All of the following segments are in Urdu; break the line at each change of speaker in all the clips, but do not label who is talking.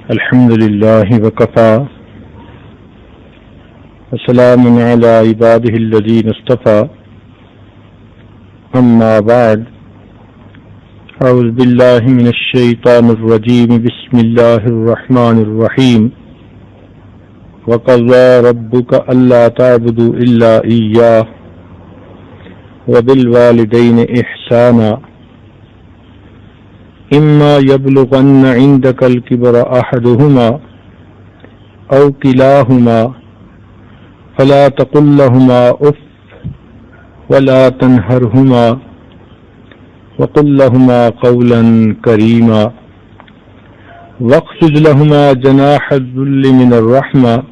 الحمد لله وكفى وسلام على عباده الذين اصطفى أما بعد أعوذ بالله من الشيطان الرجيم بسم الله الرحمن الرحيم وقضى ربك ألا تعبدوا إلا إياه وبالوالدين إحسانا إما يبلغن عندك الكبر أحدهما أو كلاهما فلا تقل لهما أف ولا تنهرهما وقل لهما قولا كريما واخفض لهما جناح الذل من الرحمة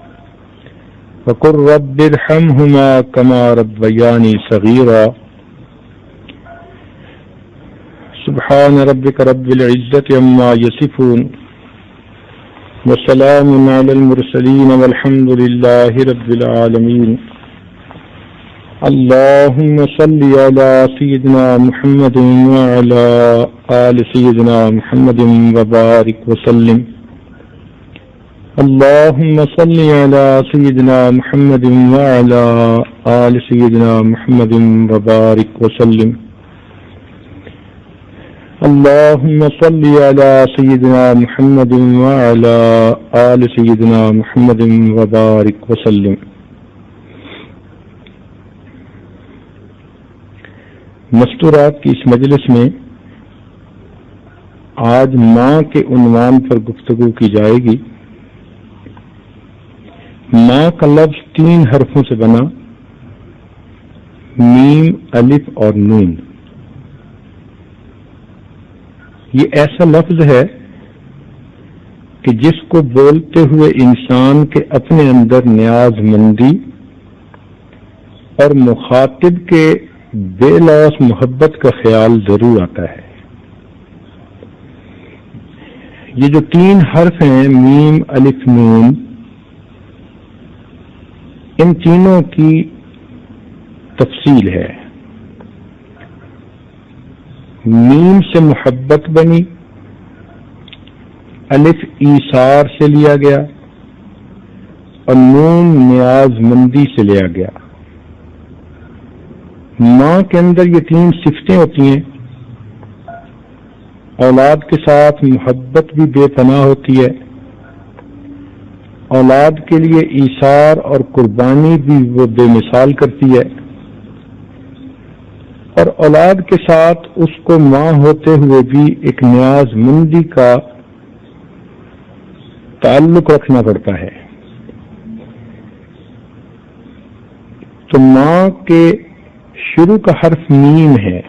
وقل رب ارحمهما كما ربياني صغيرا سبحان ربك رب العزة عما يصفون وسلام على المرسلين والحمد لله رب العالمين اللهم صل على سيدنا محمد وعلى آل سيدنا محمد وبارك وسلم اللهم صل على سيدنا محمد وعلى آل سيدنا محمد وبارك وسلم اللهم صل على سيدنا محمد وعلى آل سيدنا محمد وبارك وسلم. مستورات کی اس مجلس میں آج ماں کے عنوان پر گفتگو کی جائے گی. ماں کا لفظ 3 حرفوں سے بنا، میم، الف اور نون. یہ ایسا لفظ ہے کہ جس کو بولتے ہوئے انسان کے اپنے اندر نیاز مندی اور مخاطب کے بے لوث محبت کا خیال ضرور آتا ہے. یہ جو 3 حرف ہیں میم، الف، نون، ان تینوں کی تفصیل ہے. میم سے محبت بنی، الف ایثار سے لیا گیا اور نون نیاز مندی سے لیا گیا. ماں کے اندر یہ 3 صفتیں ہوتی ہیں. اولاد کے ساتھ محبت بھی بے پناہ ہوتی ہے، اولاد کے لیے ایثار اور قربانی بھی وہ بے مثال کرتی ہے، اور اولاد کے ساتھ اس کو ماں ہوتے ہوئے بھی ایک نیاز مندی کا تعلق رکھنا پڑتا ہے. تو ماں کے شروع کا حرف میم ہے.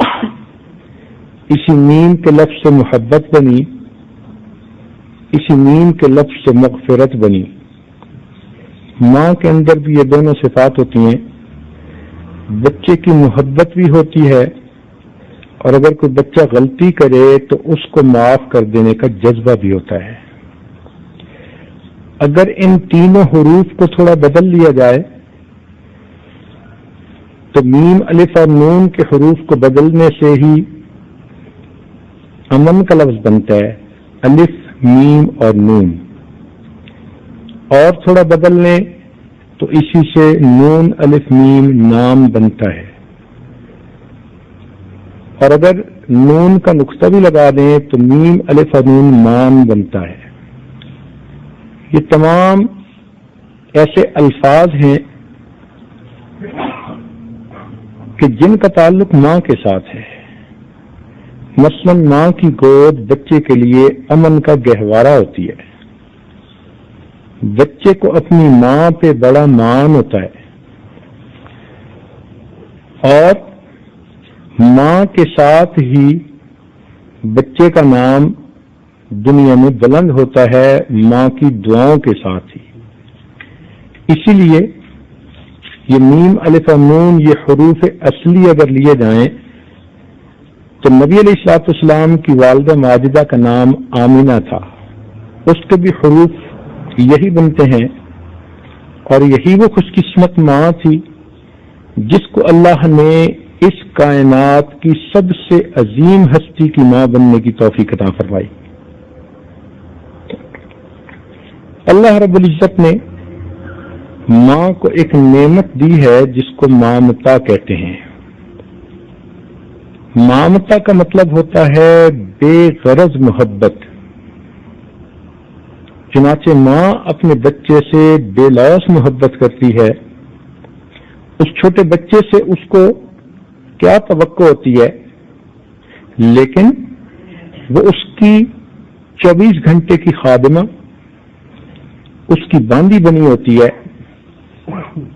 اسی میم کے لفظ سے محبت بنی، اسی میم کے لفظ سے مغفرت بنی. ماں کے اندر بھی یہ دونوں صفات ہوتی ہیں. بچے کی محبت بھی ہوتی ہے، اور اگر کوئی بچہ غلطی کرے تو اس کو معاف کر دینے کا جذبہ بھی ہوتا ہے. اگر ان تینوں حروف کو تھوڑا بدل لیا جائے تو میم، الف اور نون کے حروف کو بدلنے سے ہی امن کا لفظ بنتا ہے، الف، میم اور نون. اور تھوڑا بدل لیں تو اسی سے نون، الف، میم نام بنتا ہے. اور اگر نون کا نقطہ بھی لگا دیں تو میم، الف اور نون نام بنتا ہے. یہ تمام ایسے الفاظ ہیں کہ جن کا تعلق ماں کے ساتھ ہے. مثلا ماں کی گود بچے کے لیے امن کا گہوارہ ہوتی ہے. بچے کو اپنی ماں پہ بڑا مان ہوتا ہے، اور ماں کے ساتھ ہی بچے کا نام دنیا میں بلند ہوتا ہے، ماں کی دعاؤں کے ساتھ ہی. اسی لیے یہ میم، الف اور نون، یہ حروف اصلی اگر لیے جائیں تو نبی علیہ الصلوۃ والسلام کی والدہ ماجدہ کا نام آمینہ تھا. اس کے بھی حروف یہی بنتے ہیں، اور یہی وہ خوش قسمت ماں تھی جس کو اللہ نے اس کائنات کی سب سے عظیم ہستی کی ماں بننے کی توفیق عطا فرمائی. اللہ رب العزت نے ماں کو ایک نعمت دی ہے جس کو مامتا کہتے ہیں. مامتا کا مطلب ہوتا ہے بے غرض محبت. چنانچہ ماں اپنے بچے سے بے لوث محبت کرتی ہے. اس چھوٹے بچے سے اس کو کیا توقع ہوتی ہے، لیکن وہ اس کی 24 گھنٹے کی خادمہ، اس کی باندھی بنی ہوتی ہے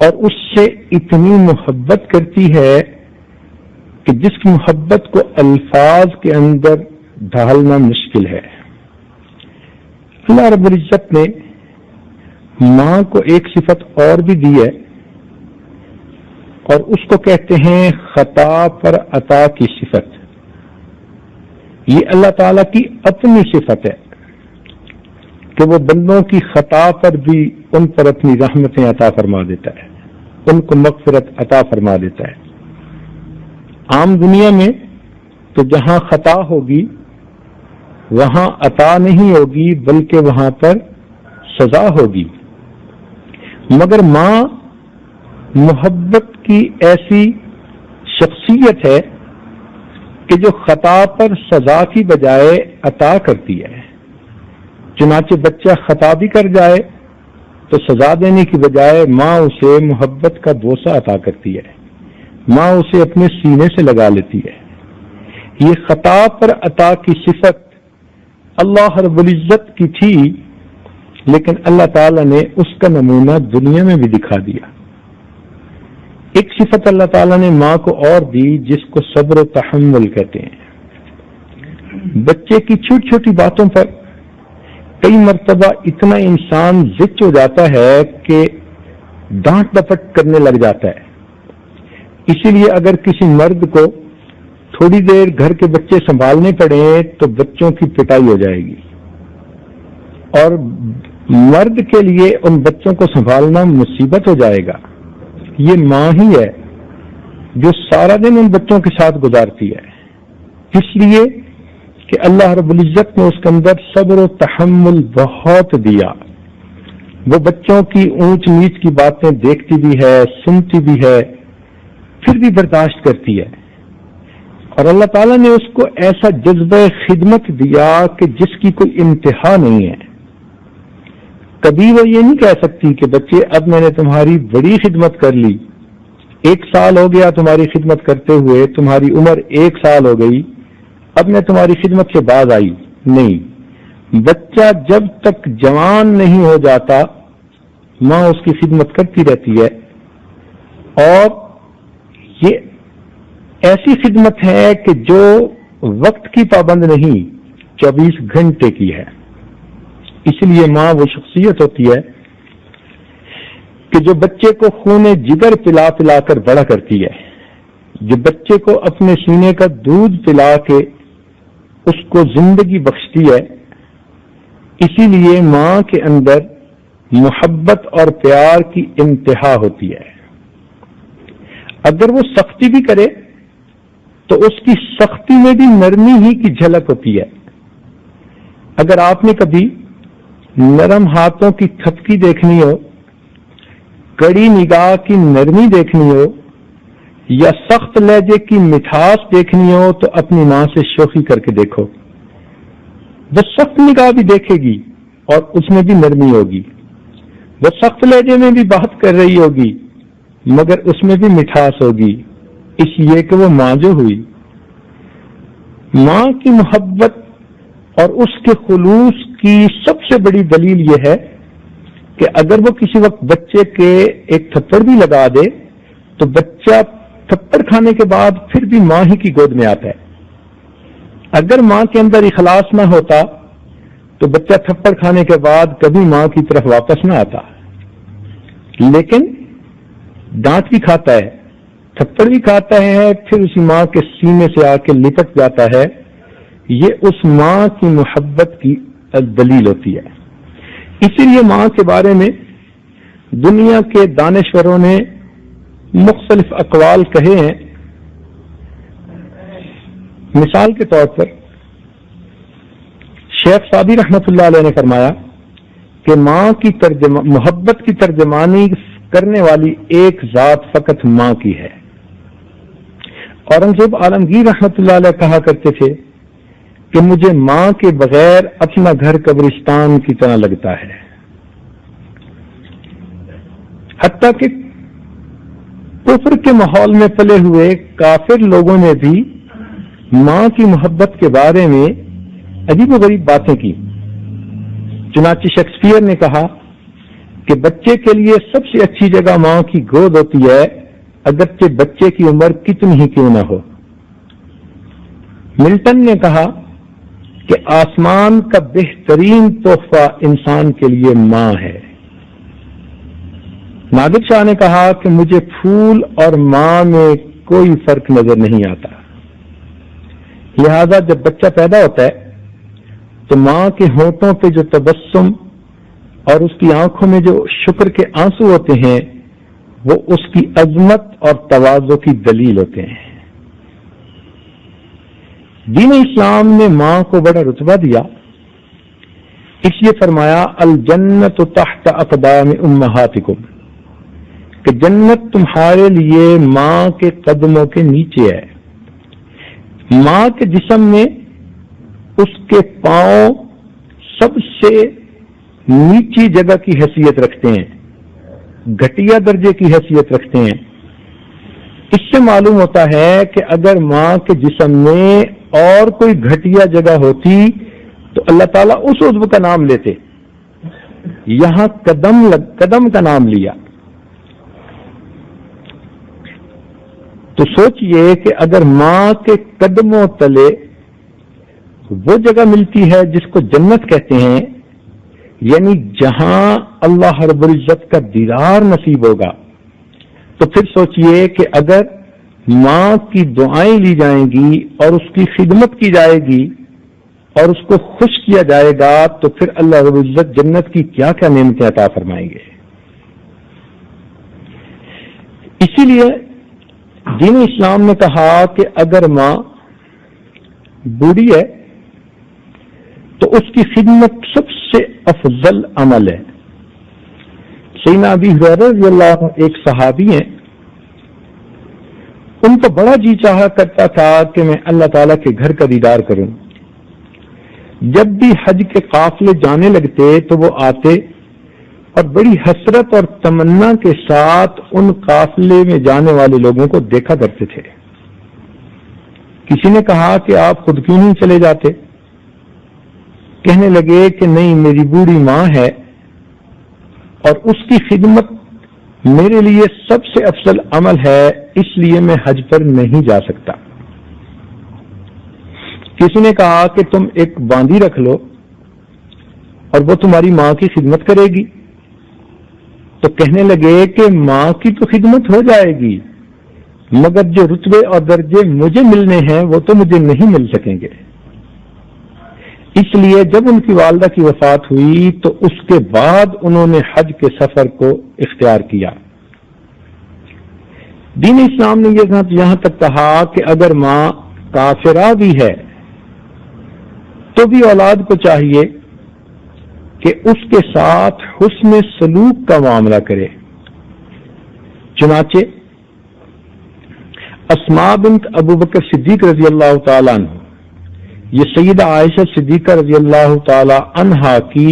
اور اس سے اتنی محبت کرتی ہے کہ جس کی محبت کو الفاظ کے اندر ڈھالنا مشکل ہے. اللہ رب العزت نے ماں کو ایک صفت اور بھی دی ہے اور اس کو کہتے ہیں خطا پر عطا کی صفت. یہ اللہ تعالی کی اپنی صفت ہے کہ وہ بندوں کی خطا پر بھی ان پر اپنی رحمتیں عطا فرما دیتا ہے، ان کو مغفرت عطا فرما دیتا ہے. عام دنیا میں تو جہاں خطا ہوگی وہاں عطا نہیں ہوگی بلکہ وہاں پر سزا ہوگی. مگر ماں محبت کی ایسی شخصیت ہے کہ جو خطا پر سزا کی بجائے عطا کرتی ہے. چنانچہ بچہ خطا بھی کر جائے تو سزا دینے کی بجائے ماں اسے محبت کا بوسہ عطا کرتی ہے، ماں اسے اپنے سینے سے لگا لیتی ہے. یہ خطا پر عطا کی صفت اللہ رب العزت کی تھی، لیکن اللہ تعالی نے اس کا نمونہ دنیا میں بھی دکھا دیا. ایک صفت اللہ تعالی نے ماں کو اور دی جس کو صبر و تحمل کہتے ہیں. بچے کی چھوٹی چھوٹی باتوں پر کئی مرتبہ اتنا انسان زچ ہو جاتا ہے کہ ڈانٹ ڈپٹ کرنے لگ جاتا ہے. اسی لیے اگر کسی مرد کو تھوڑی دیر گھر کے بچے سنبھالنے پڑے تو بچوں کی پٹائی ہو جائے گی، اور مرد کے لیے ان بچوں کو سنبھالنا مصیبت ہو جائے گا. یہ ماں ہی ہے جو سارا دن ان بچوں کے ساتھ گزارتی ہے، اس لیے کہ اللہ رب العزت نے اس کے اندر صبر و تحمل بہت دیا. وہ بچوں کی اونچ نیچ کی باتیں دیکھتی بھی ہے، سنتی بھی ہے، پھر بھی برداشت کرتی ہے. اور اللہ تعالیٰ نے اس کو ایسا جذبہ خدمت دیا کہ جس کی کوئی انتہا نہیں ہے. کبھی وہ یہ نہیں کہہ سکتی کہ بچے اب میں نے تمہاری بڑی خدمت کر لی، 1 سال ہو گیا تمہاری خدمت کرتے ہوئے، تمہاری عمر 1 سال ہو گئی، اب میں تمہاری خدمت سے باز آئی. نہیں، بچہ جب تک جوان نہیں ہو جاتا ماں اس کی خدمت کرتی رہتی ہے. اور یہ ایسی خدمت ہے کہ جو وقت کی پابند نہیں، 24 گھنٹے کی ہے. اس لیے ماں وہ شخصیت ہوتی ہے کہ جو بچے کو خون جگر پلا پلا کر بڑا کرتی ہے، جو بچے کو اپنے سینے کا دودھ پلا کے اس کو زندگی بخشتی ہے. اسی لیے ماں کے اندر محبت اور پیار کی انتہا ہوتی ہے. اگر وہ سختی بھی کرے تو اس کی سختی میں بھی نرمی ہی کی جھلک ہوتی ہے. اگر آپ نے کبھی نرم ہاتھوں کی تھپکی دیکھنی ہو، کڑی نگاہ کی نرمی دیکھنی ہو، یا سخت لہجے کی مٹھاس دیکھنی ہو تو اپنی ماں سے شوخی کر کے دیکھو. وہ سخت نگاہ بھی دیکھے گی اور اس میں بھی نرمی ہوگی. وہ سخت لہجے میں بھی بات کر رہی ہوگی مگر اس میں بھی مٹھاس ہوگی، اس لیے کہ وہ ماں جو ہوئی. ماں کی محبت اور اس کے خلوص کی سب سے بڑی دلیل یہ ہے کہ اگر وہ کسی وقت بچے کے ایک تھپڑ بھی لگا دے تو بچہ تھپڑ کھانے کے بعد پھر بھی ماں ہی کی گود میں آتا ہے. اگر ماں کے اندر اخلاص نہ ہوتا تو بچہ تھپڑ کھانے کے بعد کبھی ماں کی طرف واپس نہ آتا. لیکن ڈانٹ بھی کھاتا ہے، تھپڑ بھی کھاتا ہے، پھر اسی ماں کے سینے سے آ کے لپٹ جاتا ہے. یہ اس ماں کی محبت کی دلیل ہوتی ہے. اسی لیے ماں کے بارے میں دنیا کے دانشوروں نے مختلف اقوال کہے ہیں. مثال کے طور پر شیخ سعدی رحمت اللہ علیہ نے فرمایا کہ ماں کی محبت کی ترجمانی کرنے والی ایک ذات فقط ماں کی ہے۔ اورنگزیب عالمگیر رحمۃ اللہ علیہ کہا کرتے تھے کہ مجھے ماں کے بغیر اپنا گھر قبرستان کی طرح لگتا ہے۔ حتیٰ کہ کفر کے ماحول میں پلے ہوئے کافر لوگوں نے بھی ماں کی محبت کے بارے میں عجیب و غریب باتیں کی۔ چنانچہ شیکسپیئر نے کہا کہ بچے کے لیے سب سے اچھی جگہ ماں کی گود ہوتی ہے، اگرچہ بچے کی عمر کتنی ہی کیوں نہ ہو۔ ملٹن نے کہا کہ آسمان کا بہترین تحفہ انسان کے لیے ماں ہے۔ نادر شاہ نے کہا کہ مجھے پھول اور ماں میں کوئی فرق نظر نہیں آتا، لہذا جب بچہ پیدا ہوتا ہے تو ماں کے ہونٹوں پہ جو تبسم اور اس کی آنکھوں میں جو شکر کے آنسو ہوتے ہیں وہ اس کی عظمت اور تواضع کی دلیل ہوتے ہیں۔ دین اسلام نے ماں کو بڑا رتبہ دیا، اس لیے فرمایا الجنت تحت اقدام امہاتکم، کہ جنت تمہارے لیے ماں کے قدموں کے نیچے ہے۔ ماں کے جسم میں اس کے پاؤں سب سے نیچی جگہ کی حیثیت رکھتے ہیں، گھٹیا درجے کی حیثیت رکھتے ہیں۔ اس سے معلوم ہوتا ہے کہ اگر ماں کے جسم میں اور کوئی گھٹیا جگہ ہوتی تو اللہ تعالیٰ اس عضو کا نام لیتے، یہاں قدم کا نام لیا۔ تو سوچئے کہ اگر ماں کے قدموں تلے وہ جگہ ملتی ہے جس کو جنت کہتے ہیں، یعنی جہاں اللہ رب العزت کا دیدار نصیب ہوگا، تو پھر سوچئے کہ اگر ماں کی دعائیں لی جائیں گی اور اس کی خدمت کی جائے گی اور اس کو خوش کیا جائے گا تو پھر اللہ رب العزت جنت کی کیا کیا نعمتیں عطا فرمائیں گے۔ اسی لیے دین اسلام نے کہا کہ اگر ماں بوڑھی ہے تو اس کی خدمت سب سے افضل عمل ہے۔ سیدنا ابی ہریرہ رضی اللہ عنہ ایک صحابی ہیں، ان کو بڑا جی چاہا کرتا تھا کہ میں اللہ تعالیٰ کے گھر کا دیدار کروں۔ جب بھی حج کے قافلے جانے لگتے تو وہ آتے اور بڑی حسرت اور تمنا کے ساتھ ان قافلے میں جانے والے لوگوں کو دیکھا کرتے تھے۔ کسی نے کہا کہ آپ خود کیوں نہیں چلے جاتے؟ کہنے لگے کہ نہیں، میری بوڑھی ماں ہے اور اس کی خدمت میرے لیے سب سے افضل عمل ہے، اس لیے میں حج پر نہیں جا سکتا۔ کسی نے کہا کہ تم ایک باندی رکھ لو اور وہ تمہاری ماں کی خدمت کرے گی، تو کہنے لگے کہ ماں کی تو خدمت ہو جائے گی مگر جو رتبے اور درجے مجھے ملنے ہیں وہ تو مجھے نہیں مل سکیں گے۔ اس لیے جب ان کی والدہ کی وفات ہوئی تو اس کے بعد انہوں نے حج کے سفر کو اختیار کیا۔ دین اسلام نے یہاں تک کہا کہ اگر ماں کافرہ بھی ہے تو بھی اولاد کو چاہیے کہ اس کے ساتھ حسن سلوک کا معاملہ کرے۔ چنانچہ اسماء بنت ابو بکر صدیق رضی اللہ تعالیٰ عنہ، یہ سیدہ عائشہ صدیقہ رضی اللہ تعالی عنہا کی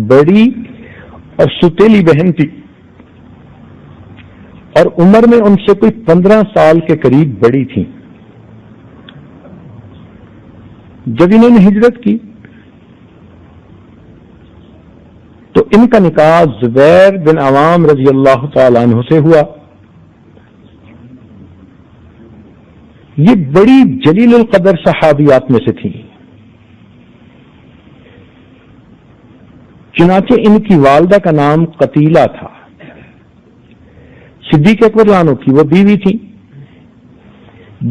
بڑی اور ستیلی بہن تھی اور عمر میں ان سے کوئی 15 سال کے قریب بڑی تھی۔ جب انہوں نے ہجرت کی تو ان کا نکاح زبیر بن عوام رضی اللہ تعالی عنہ سے ہوا۔ یہ بڑی جلیل القدر صحابیات میں سے تھیں۔ چنانچہ ان کی والدہ کا نام قتیلہ تھا، صدیق اکبر عنہ کی وہ بیوی تھی۔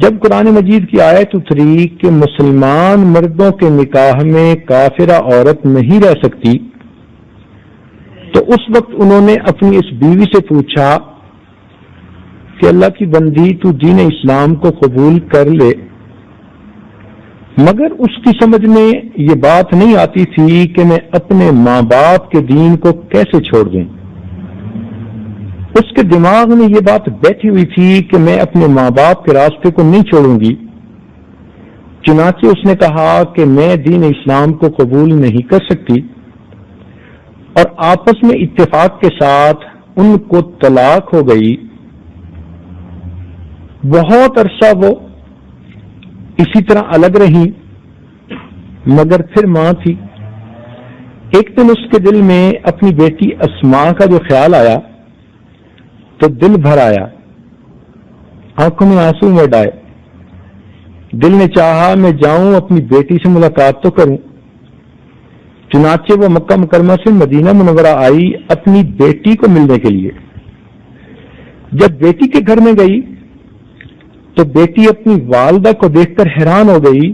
جب قرآن مجید کی آیت اتری کہ مسلمان مردوں کے نکاح میں کافرہ عورت نہیں رہ سکتی تو اس وقت انہوں نے اپنی اس بیوی سے پوچھا کہ اللہ کی بندی، تو دین اسلام کو قبول کر لے مگر اس کی سمجھ میں یہ بات نہیں آتی تھی کہ میں اپنے ماں باپ کے دین کو کیسے چھوڑ دوں. اس کے دماغ میں یہ بات بیٹھی ہوئی تھی کہ میں اپنے ماں باپ کے راستے کو نہیں چھوڑوں گی. چنانچہ اس نے کہا کہ میں دین اسلام کو قبول نہیں کر سکتی، اور آپس میں اتفاق کے ساتھ ان کو طلاق ہو گئی. بہت عرصہ وہ اسی طرح الگ رہی، مگر پھر ماں تھی. ایک دن اس کے دل میں اپنی بیٹی اسماء کا جو خیال آیا تو دل بھر آیا، آنکھوں میں آنسو مڑ آئے. دل نے چاہا میں جاؤں اپنی بیٹی سے ملاقات تو کروں. چنانچہ وہ مکہ مکرمہ سے مدینہ منورہ آئی اپنی بیٹی کو ملنے کے لیے. جب بیٹی کے گھر میں گئی تو بیٹی اپنی والدہ کو دیکھ کر حیران ہو گئی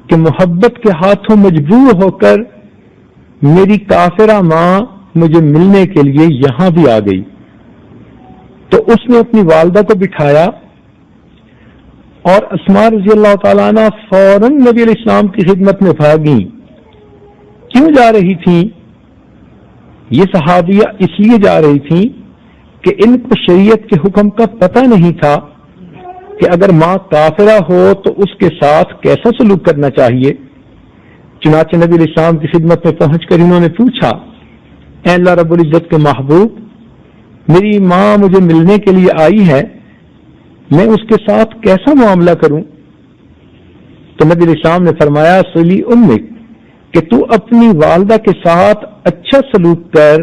کہ محبت کے ہاتھوں مجبور ہو کر میری کافرہ ماں مجھے ملنے کے لیے یہاں بھی آ گئی. تو اس نے اپنی والدہ کو بٹھایا اور اسماء رضی اللہ تعالیٰ عنہ فوراً نبی علیہ السلام کی خدمت میں بھاگیں. کیوں جا رہی تھیں یہ صحابیہ؟ اس لیے جا رہی تھیں کہ ان کو شریعت کے حکم کا پتہ نہیں تھا کہ اگر ماں کافرہ ہو تو اس کے ساتھ کیسا سلوک کرنا چاہیے. چنانچہ نبی علیہ السلام کی خدمت میں پہنچ کر انہوں نے پوچھا، اے اللہ رب العزت کے محبوب، میری ماں مجھے ملنے کے لیے آئی ہے، میں اس کے ساتھ کیسا معاملہ کروں؟ تو نبی علیہ السلام نے فرمایا، صلی امک، کہ تو اپنی والدہ کے ساتھ اچھا سلوک کر.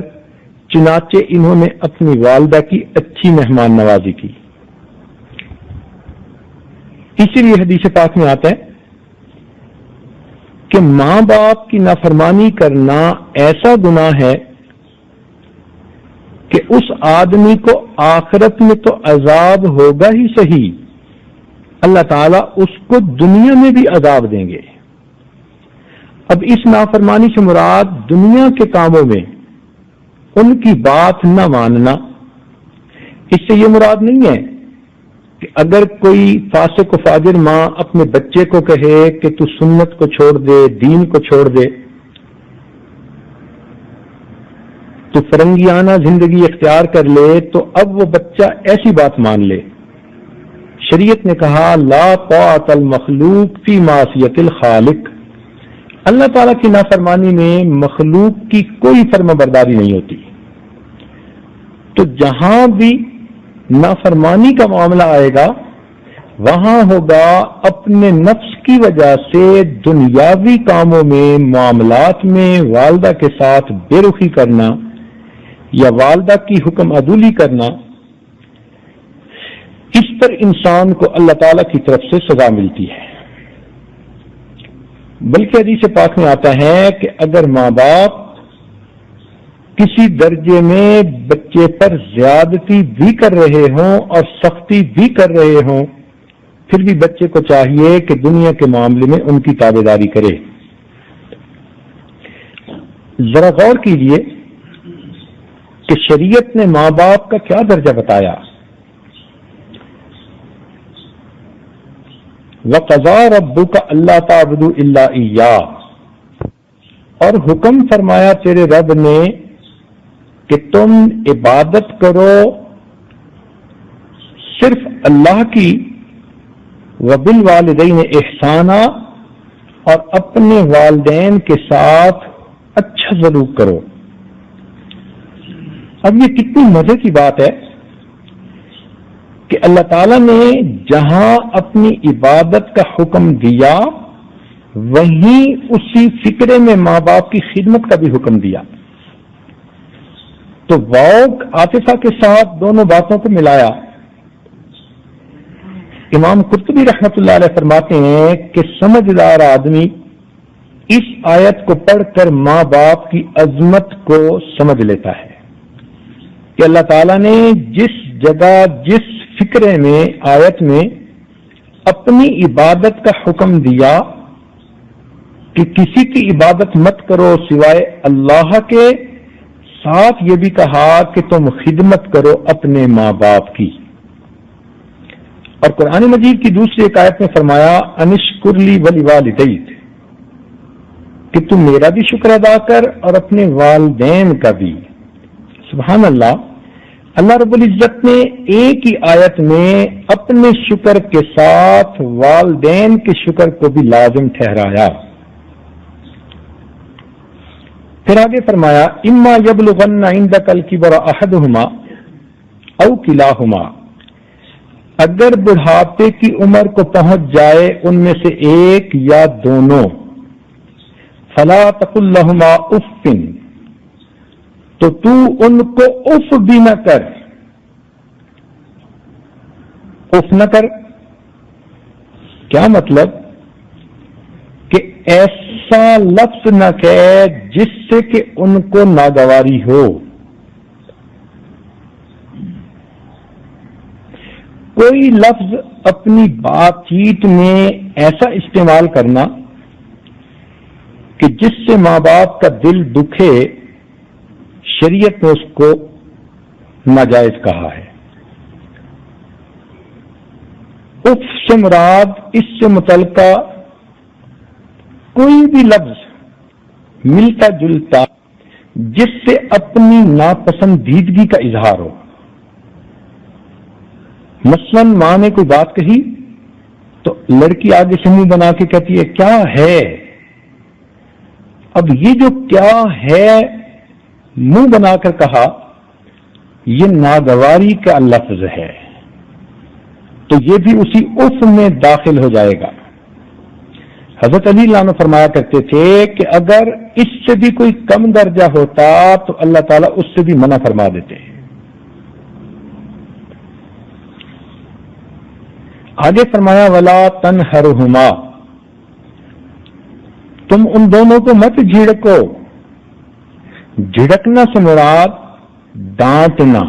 چنانچہ انہوں نے اپنی والدہ کی اچھی مہمان نوازی کی. اسی لیے حدیث پاک میں آتا ہے کہ ماں باپ کی نافرمانی کرنا ایسا گناہ ہے کہ اس آدمی کو آخرت میں تو عذاب ہوگا ہی صحیح، اللہ تعالیٰ اس کو دنیا میں بھی عذاب دیں گے. اب اس نافرمانی سے مراد دنیا کے کاموں میں ان کی بات نہ ماننا. اس سے یہ مراد نہیں ہے کہ اگر کوئی فاسق و فاجر ماں اپنے بچے کو کہے کہ تو سنت کو چھوڑ دے، دین کو چھوڑ دے، تو فرنگیانہ زندگی اختیار کر لے، تو اب وہ بچہ ایسی بات مان لے. شریعت نے کہا لا طاعت المخلوق فی معصیت الخالق. اللہ تعالیٰ کی نافرمانی میں مخلوق کی کوئی فرما برداری نہیں ہوتی. تو جہاں بھی نافرمانی کا معاملہ آئے گا وہاں ہوگا اپنے نفس کی وجہ سے دنیاوی کاموں میں، معاملات میں والدہ کے ساتھ بے رخی کرنا یا والدہ کی حکم عدولی کرنا. اس پر انسان کو اللہ تعالیٰ کی طرف سے سزا ملتی ہے. بلکہ حدیث پاک میں آتا ہے کہ اگر ماں باپ کسی درجے میں بچے پر زیادتی بھی کر رہے ہوں اور سختی بھی کر رہے ہوں، پھر بھی بچے کو چاہیے کہ دنیا کے معاملے میں ان کی تابعداری کرے. ذرا غور کیجئے کہ شریعت نے ماں باپ کا کیا درجہ بتایا. وَقَضَىٰ رَبُّكَ أَلَّا تَعْبُدُوا إِلَّا إِيَّاهُ، اور حکم فرمایا تیرے رب نے کہ تم عبادت کرو صرف اللہ کی. وَبِالْوَالِدَيْنِ إِحْسَانًا، اور اپنے والدین کے ساتھ اچھا سلوک کرو. اب یہ کتنی مزے کی بات ہے کہ اللہ تعالیٰ نے جہاں اپنی عبادت کا حکم دیا وہیں اسی فکرے میں ماں باپ کی خدمت کا بھی حکم دیا. تو واؤ عاطفہ کے ساتھ دونوں باتوں کو ملایا. امام قرطبی رحمۃ اللہ علیہ فرماتے ہیں کہ سمجھدار آدمی اس آیت کو پڑھ کر ماں باپ کی عظمت کو سمجھ لیتا ہے کہ اللہ تعالیٰ نے جس جگہ جس فکرے میں آیت میں اپنی عبادت کا حکم دیا کہ کسی کی عبادت مت کرو سوائے اللہ کے، ساتھ یہ بھی کہا کہ تم خدمت کرو اپنے ماں باپ کی. اور قرآن مجید کی دوسری ایک آیت میں فرمایا انشکر لی ولوالدیک، کہ تم میرا بھی شکر ادا کر اور اپنے والدین کا بھی۔ سبحان اللہ، اللہ رب العزت نے ایک ہی آیت میں اپنے شکر کے ساتھ والدین کے شکر کو بھی لازم ٹھہرایا۔ پھر آگے فرمایا اما یبلغن عندک الکبر احدہما او کلاہما، اگر بڑھاپے کی عمر کو پہنچ جائے ان میں سے ایک یا دونوں، فلا تقل لہما اف، تو تو ان کو اف بھی نہ کر۔ اف نہ کر کیا مطلب؟ کہ ایسا لفظ نہ کہے جس سے کہ ان کو ناگواری ہو۔ کوئی لفظ اپنی بات چیت میں ایسا استعمال کرنا کہ جس سے ماں باپ کا دل دکھے، شریعت نے اس کو ناجائز کہا ہے۔ اف سے مراد اس سے متعلقہ کوئی بھی لفظ ملتا جلتا جس سے اپنی ناپسندیدگی کا اظہار ہو۔ مثلا ماں نے کوئی بات کہی تو لڑکی آگے سے منہ بنا کے کہتی ہے کیا ہے؟ اب یہ جو کیا ہے منہ بنا کر کہا، یہ ناگواری کا لفظ ہے، تو یہ بھی اسی اف میں داخل ہو جائے گا۔ حضرت علی اللہ عنہ فرمایا کرتے تھے کہ اگر اس سے بھی کوئی کم درجہ ہوتا تو اللہ تعالیٰ اس سے بھی منع فرما دیتے۔ آگے فرمایا ولا تنہرہما، تم ان دونوں کو مت جھڑکو۔ جھڑکنا سے مراد ڈانٹنا۔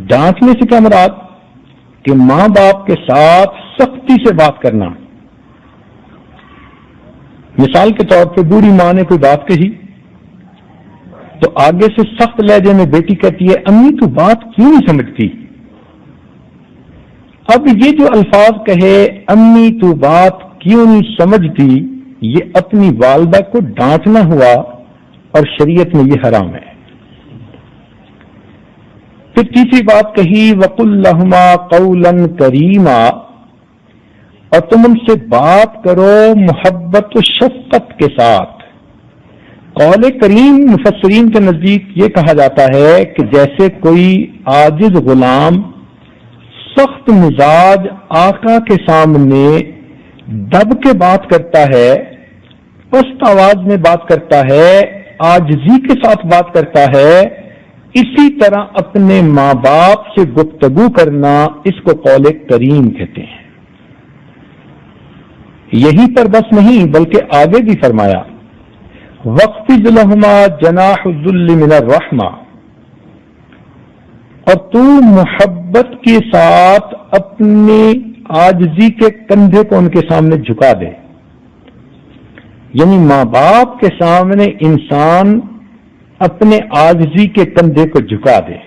ڈانٹنے سے کیا مراد؟ کہ ماں باپ کے ساتھ سختی سے بات کرنا۔ مثال کے طور پہ بوڑھی ماں نے کوئی بات کہی تو آگے سے سخت لہجے میں بیٹی کہتی ہے امی تو بات کیوں نہیں سمجھتی؟ اب یہ جو الفاظ کہے امی تو بات کیوں نہیں سمجھتی، یہ اپنی والدہ کو ڈانٹنا ہوا اور شریعت میں یہ حرام ہے۔ پھر تیسری بات کہی وَقُلْ لَهُمَا قَوْلًا كَرِيمًا، اور تم ان سے بات کرو محبت و شفقت کے ساتھ۔ قول کریم مفسرین کے نزدیک یہ کہا جاتا ہے کہ جیسے کوئی عاجز غلام سخت مزاج آقا کے سامنے دب کے بات کرتا ہے، پست آواز میں بات کرتا ہے، عاجزی کے ساتھ بات کرتا ہے، اسی طرح اپنے ماں باپ سے گفتگو کرنا، اس کو قول کریم کہتے ہیں۔ یہی پر بس نہیں بلکہ آگے بھی فرمایا وَاخْفِضْ لَهُمَا جَنَاحَ الذُّلِّ مِنَ الرَّحْمَةِ، اور تو محبت کے ساتھ اپنی عاجزی کے کندھے کو ان کے سامنے جھکا دے۔ یعنی ماں باپ کے سامنے انسان اپنے عاجزی کے کندھے کو جھکا دے،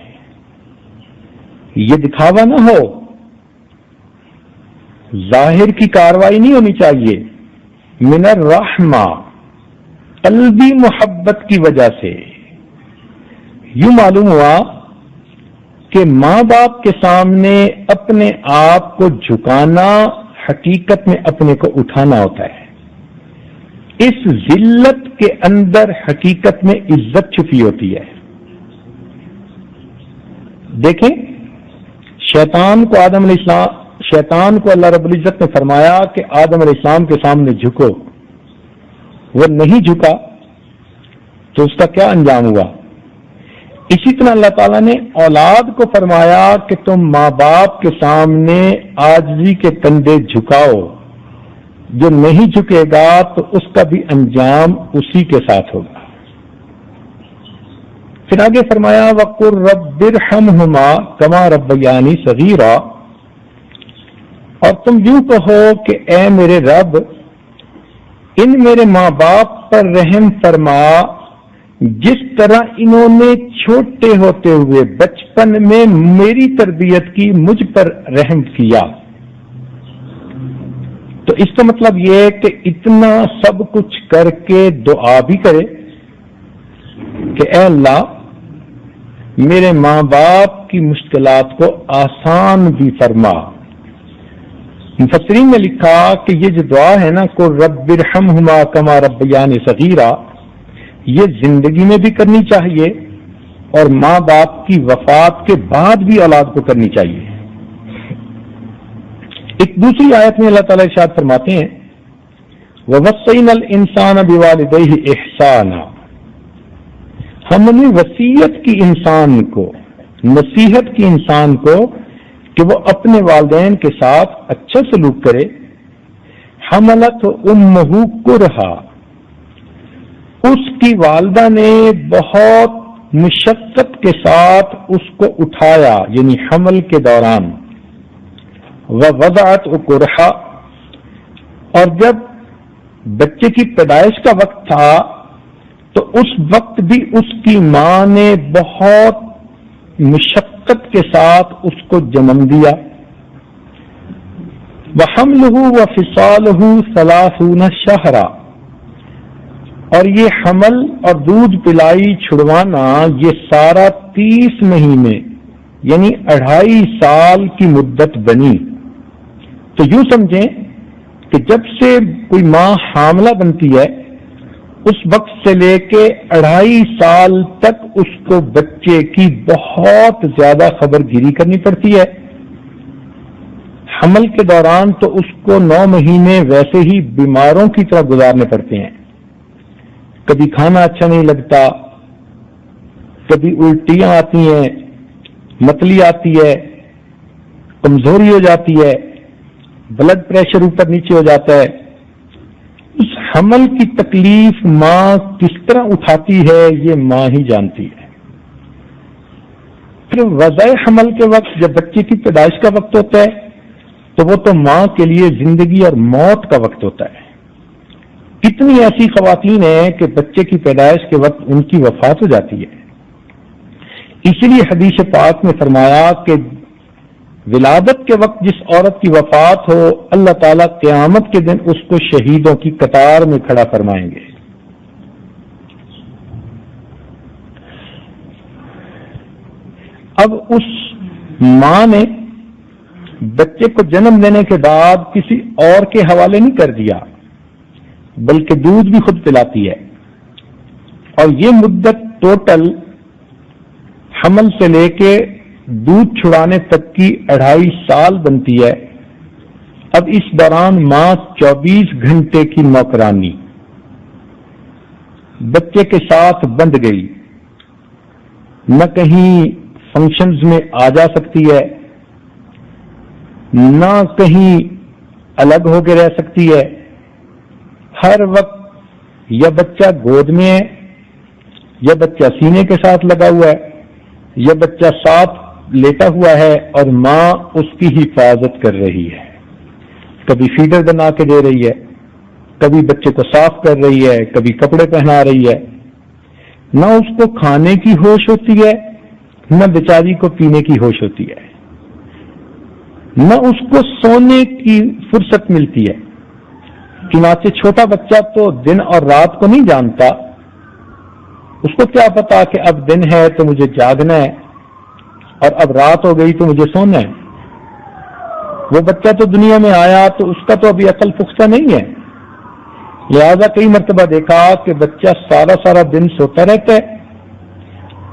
یہ دکھاوا نہ ہو، ظاہر کی کاروائی نہیں ہونی چاہیے، من الرحمہ، قلبی محبت کی وجہ سے۔ یوں معلوم ہوا کہ ماں باپ کے سامنے اپنے آپ کو جھکانا حقیقت میں اپنے کو اٹھانا ہوتا ہے۔ اس ذلت کے اندر حقیقت میں عزت چھپی ہوتی ہے۔ دیکھیں شیطان کو اللہ رب العزت نے فرمایا کہ آدم علیہ السلام کے سامنے جھکو، وہ نہیں جھکا تو اس کا کیا انجام ہوا؟ اسی طرح اللہ تعالیٰ نے اولاد کو فرمایا کہ تم ماں باپ کے سامنے عاجزی کے کندھے جھکاؤ، جو نہیں جھکے گا تو اس کا بھی انجام اسی کے ساتھ ہوگا۔ پھر آگے فرمایا وَقُلْ رَبِّ ارْحَمْهُمَا كَمَا رَبَّيَانِي صَغِيرًا، اور تم یوں کہو کہ اے میرے رب ان میرے ماں باپ پر رحم فرما جس طرح انہوں نے چھوٹے ہوتے ہوئے بچپن میں میری تربیت کی، مجھ پر رحم کیا. تو اس کا مطلب یہ ہے کہ اتنا سب کچھ کر کے دعا بھی کرے کہ اے اللہ میرے ماں باپ کی مشکلات کو آسان بھی فرما. مفسرین نے لکھا کہ یہ جو دعا ہے نا کو رب ارحمہما کما ربیانی صغیرا، یہ زندگی میں بھی کرنی چاہیے اور ماں باپ کی وفات کے بعد بھی اولاد کو کرنی چاہیے. ایک دوسری آیت میں اللہ تعالیٰ ارشاد فرماتے ہیں وَوَصَّيْنَا الْإِنسَانَ بِوَالِدَيْهِ إِحْسَانًا، ہم نے وصیت کی انسان کو، نصیحت کی انسان کو کہ وہ اپنے والدین کے ساتھ اچھا سلوک کرے. حملت امہ کرہا، اس کی والدہ نے بہت مشقت کے ساتھ اس کو اٹھایا، یعنی حمل کے دوران. ووضعت کرہا، اور جب بچے کی پیدائش کا وقت تھا تو اس وقت بھی اس کی ماں نے بہت مشقت کے ساتھ اس کو جنم دیا. وحملہ وفصالہ 30 شہرا، اور یہ حمل اور دودھ پلائی چھڑوانا یہ سارا 30 مہینے یعنی 2.5 سال کی مدت بنی. تو یوں سمجھیں کہ جب سے کوئی ماں حاملہ بنتی ہے اس وقت سے لے کے 2.5 سال تک اس کو بچے کی بہت زیادہ خبر گیری کرنی پڑتی ہے. حمل کے دوران تو اس کو 9 مہینے ویسے ہی بیماروں کی طرح گزارنے پڑتے ہیں. کبھی کھانا اچھا نہیں لگتا، کبھی الٹیاں آتی ہیں، متلی آتی ہے، کمزوری ہو جاتی ہے، بلڈ پریشر اوپر نیچے ہو جاتا ہے. اس حمل کی تکلیف ماں کس طرح اٹھاتی ہے یہ ماں ہی جانتی ہے. پھر وضع حمل کے وقت جب بچے کی پیدائش کا وقت ہوتا ہے تو وہ تو ماں کے لیے زندگی اور موت کا وقت ہوتا ہے. کتنی ایسی خواتین ہیں کہ بچے کی پیدائش کے وقت ان کی وفات ہو جاتی ہے. اسی لیے حدیث پاک میں فرمایا کہ ولادت کے وقت جس عورت کی وفات ہو اللہ تعالیٰ قیامت کے دن اس کو شہیدوں کی قطار میں کھڑا فرمائیں گے. اب اس ماں نے بچے کو جنم دینے کے بعد کسی اور کے حوالے نہیں کر دیا بلکہ دودھ بھی خود پلاتی ہے، اور یہ مدت ٹوٹل حمل سے لے کے دودھ چھڑانے تک کی 2.5 سال بنتی ہے. اب اس دوران ماں 24 گھنٹے کی نوکرانی بچے کے ساتھ بندھ گئی، نہ کہیں فنکشنز میں آ جا سکتی ہے، نہ کہیں الگ ہو کے رہ سکتی ہے. ہر وقت یا بچہ گود میں ہے، یا بچہ سینے کے ساتھ لگا ہوا ہے، یا بچہ ساتھ لیٹا ہوا ہے اور ماں اس کی حفاظت کر رہی ہے. کبھی فیڈر بنا کے دے رہی ہے، کبھی بچے کو صاف کر رہی ہے، کبھی کپڑے پہنا رہی ہے. نہ اس کو کھانے کی ہوش ہوتی ہے، نہ بیچاری کو پینے کی ہوش ہوتی ہے، نہ اس کو سونے کی فرصت ملتی ہے. چنانچہ چھوٹا بچہ تو دن اور رات کو نہیں جانتا، اس کو کیا پتا کہ اب دن ہے تو مجھے جاگنا ہے اور اب رات ہو گئی تو مجھے سونا ہے. وہ بچہ تو دنیا میں آیا تو اس کا تو ابھی عقل پختہ نہیں ہے، لہذا کئی مرتبہ دیکھا کہ بچہ سارا دن سوتا رہتا ہے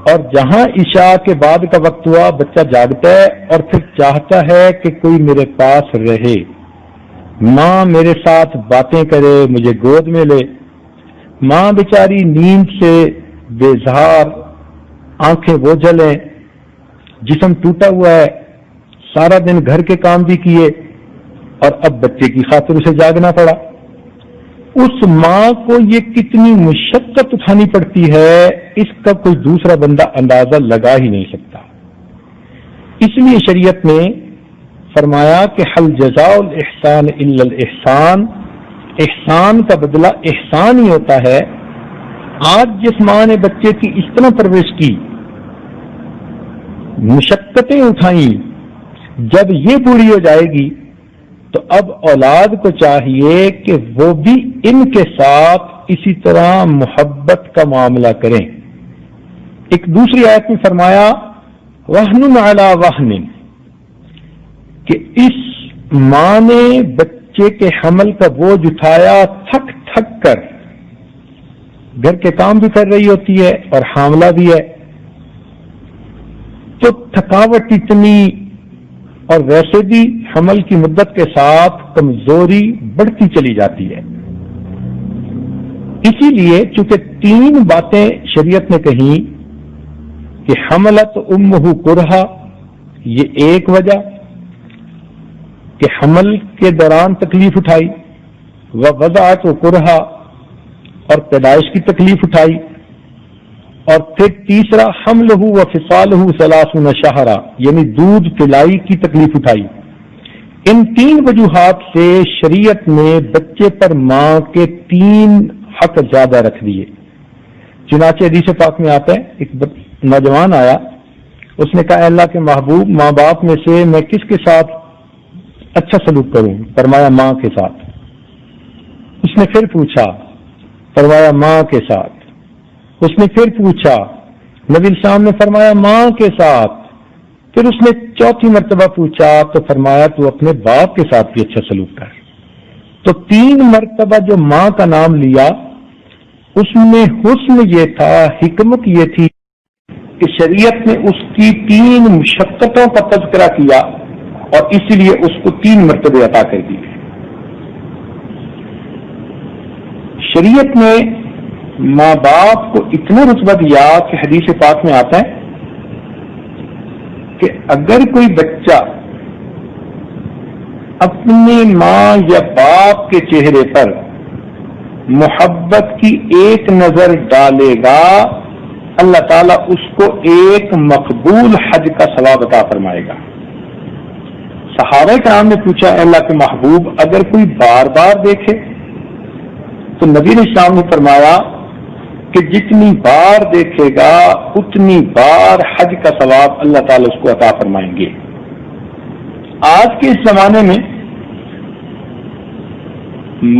اور جہاں عشاء کے بعد کا وقت ہوا بچہ جاگتا ہے اور پھر چاہتا ہے کہ کوئی میرے پاس رہے، ماں میرے ساتھ باتیں کرے، مجھے گود میں لے. ماں بیچاری نیند سے بیزار، آنکھیں بوجھل ہیں، جسم ٹوٹا ہوا ہے، سارا دن گھر کے کام بھی کیے اور اب بچے کی خاطر اسے جاگنا پڑا. اس ماں کو یہ کتنی مشقت اٹھانی پڑتی ہے اس کا کوئی دوسرا بندہ اندازہ لگا ہی نہیں سکتا. اس لیے شریعت نے فرمایا کہ حل جزاء الاحسان الا الاحسان، احسان کا بدلہ احسان ہی ہوتا ہے. آج جس ماں نے بچے کی اس طرح پرورش کی، مشقتیں اٹھائیں، جب یہ بوڑھی ہو جائے گی تو اب اولاد کو چاہیے کہ وہ بھی ان کے ساتھ اسی طرح محبت کا معاملہ کریں۔ ایک دوسری آیت میں فرمایا وَهْنٌ عَلَى وَهْنٍ، کہ اس ماں نے بچے کے حمل کا بوجھ اٹھایا تھک تھک کر، گھر کے کام بھی کر رہی ہوتی ہے اور حاملہ بھی ہے، تو تھکاوٹ اتنی، اور ویسے بھی حمل کی مدت کے ساتھ کمزوری بڑھتی چلی جاتی ہے۔ اسی لیے چونکہ 3 باتیں شریعت نے کہیں کہ حملت امہ کرہا، یہ ایک وجہ کہ حمل کے دوران تکلیف اٹھائی، ووضعت کرہا، اور پیدائش کی تکلیف اٹھائی، اور پھر تیسرا حملہ وفصالہ 30 شہرا، یعنی دودھ پلائی کی تکلیف اٹھائی۔ ان 3 وجوہات سے شریعت نے بچے پر ماں کے 3 حق زیادہ رکھ دیے۔ چنانچہ حدیث پاک میں آتا ہے، ایک نوجوان آیا، اس نے کہا اے اللہ کے محبوب، ماں باپ میں سے میں کس کے ساتھ اچھا سلوک کروں؟ فرمایا ماں کے ساتھ۔ اس نے پھر پوچھا، فرمایا ماں کے ساتھ۔ اس نے پھر پوچھا، نبی السلام نے فرمایا ماں کے ساتھ۔ پھر اس نے 4تھی مرتبہ پوچھا تو فرمایا تو اپنے باپ کے ساتھ بھی اچھا سلوک کر۔ تو 3 مرتبہ جو ماں کا نام لیا، اس میں حسن یہ تھا، حکمت یہ تھی کہ شریعت نے اس کی 3 مشقتوں کا تذکرہ کیا اور اسی لیے اس کو 3 مرتبے عطا کر دی۔ شریعت نے ماں باپ کو اتنا رتبہ دیا کہ حدیث پاک میں آتا ہے کہ اگر کوئی بچہ اپنے ماں یا باپ کے چہرے پر محبت کی ایک نظر ڈالے گا، اللہ تعالیٰ اس کو ایک مقبول حج کا ثواب عطا فرمائے گا۔ صحابہ کرام نے پوچھا اے اللہ کے محبوب، اگر کوئی بار بار دیکھے؟ تو نبی علیہ السلام نے فرمایا کہ جتنی بار دیکھے گا اتنی بار حج کا ثواب اللہ تعالیٰ اس کو عطا فرمائیں گے۔ آج کے اس زمانے میں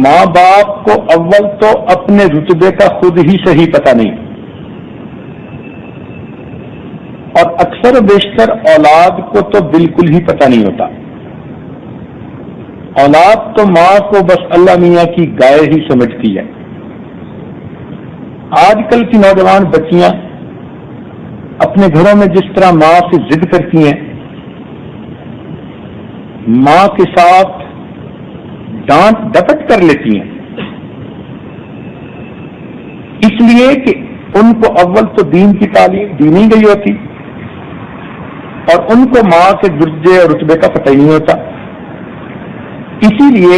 ماں باپ کو اول تو اپنے رتبے کا خود ہی صحیح پتہ نہیں، اور اکثر و بیشتر اولاد کو تو بالکل ہی پتہ نہیں ہوتا۔ اولاد تو ماں کو بس اللہ میاں کی گائے ہی سمجھتی ہے۔ آج کل کی نوجوان بچیاں اپنے گھروں میں جس طرح ماں سے ضد کرتی ہیں، ماں کے ساتھ ڈانٹ ڈپٹ کر لیتی ہیں، اس لیے کہ ان کو اول تو دین کی تعلیم دی نہیں گئی ہوتی اور ان کو ماں کے درجے اور رتبے کا پتہ ہی نہیں ہوتا۔ اسی لیے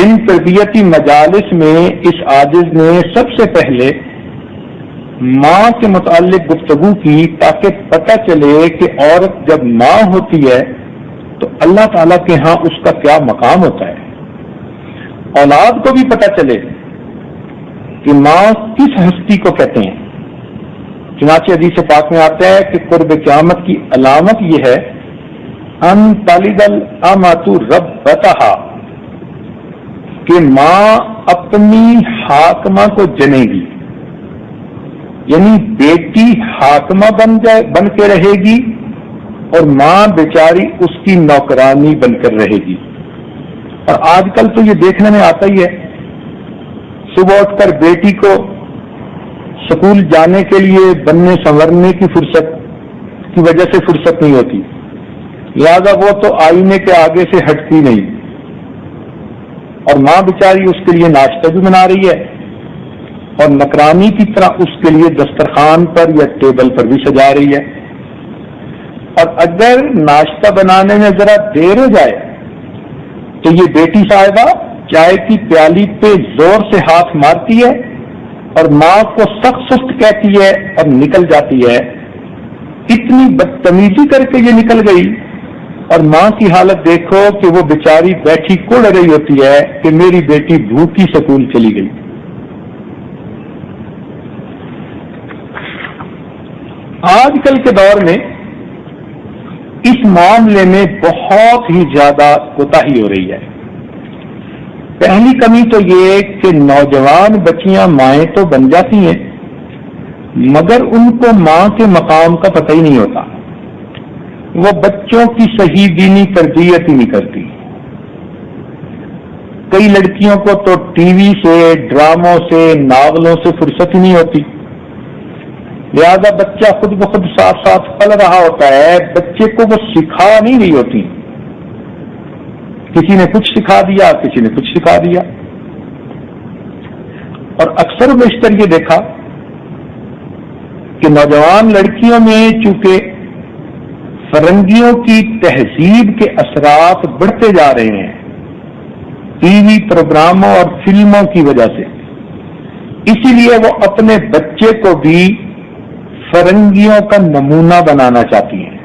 ان تربیتی مجالس میں اس عاجز نے سب سے پہلے ماں کے متعلق گفتگو کی تاکہ پتہ چلے کہ عورت جب ماں ہوتی ہے تو اللہ تعالیٰ کے ہاں اس کا کیا مقام ہوتا ہے، اولاد کو بھی پتہ چلے کہ ماں کس ہستی کو کہتے ہیں۔ چنانچہ حدیث پاک میں آتا ہے کہ قرب قیامت کی علامت یہ ہے ان تلد الامۃ ربتہا، کہ ماں اپنی حاکمہ کو جنے گی، یعنی بیٹی حاکمہ بن کے رہے گی اور ماں بیچاری اس کی نوکرانی بن کر رہے گی۔ اور آج کل تو یہ دیکھنے میں آتا ہی ہے، صبح اٹھ کر بیٹی کو اسکول جانے کے لیے بننے سنورنے کی فرصت کی وجہ سے فرصت نہیں ہوتی، لہذا وہ تو آئینے کے آگے سے ہٹتی نہیں، اور ماں بیچاری اس کے لیے ناشتہ بھی بنا رہی ہے اور نکرانی کی طرح اس کے لیے دسترخوان پر یا ٹیبل پر بھی سجا رہی ہے۔ اور اگر ناشتہ بنانے میں ذرا دیر ہو جائے تو یہ بیٹی صاحبہ چائے کی پیالی پہ زور سے ہاتھ مارتی ہے اور ماں کو سخت سست کہتی ہے اور نکل جاتی ہے۔ اتنی بدتمیزی کر کے یہ نکل گئی، اور ماں کی حالت دیکھو کہ وہ بیچاری بیٹھی کوڑ رہی ہوتی ہے کہ میری بیٹی بھوکی سکول چلی گئی۔ آج کل کے دور میں اس معاملے میں بہت ہی زیادہ کوتاہی ہو رہی ہے. پہلی کمی تو یہ کہ نوجوان بچیاں مائیں تو بن جاتی ہیں مگر ان کو ماں کے مقام کا پتہ ہی نہیں ہوتا. وہ بچوں کی صحیح دینی تربیت ہی نہیں کرتی. کئی لڑکیوں کو تو ٹی وی سے، ڈراموں سے، ناولوں سے فرصت ہی نہیں ہوتی. لہذا بچہ خود بخود ساتھ ساتھ پل رہا ہوتا ہے، بچے کو وہ سکھا نہیں رہی ہوتی. کسی نے کچھ سکھا دیا، کسی نے کچھ سکھا دیا. اور اکثر و بیشتر یہ دیکھا کہ نوجوان لڑکیوں میں چونکہ فرنگیوں کی تہذیب کے اثرات بڑھتے جا رہے ہیں ٹی وی پروگراموں اور فلموں کی وجہ سے، اسی لیے وہ اپنے بچے کو بھی فرنگیوں کا نمونہ بنانا چاہتی ہیں.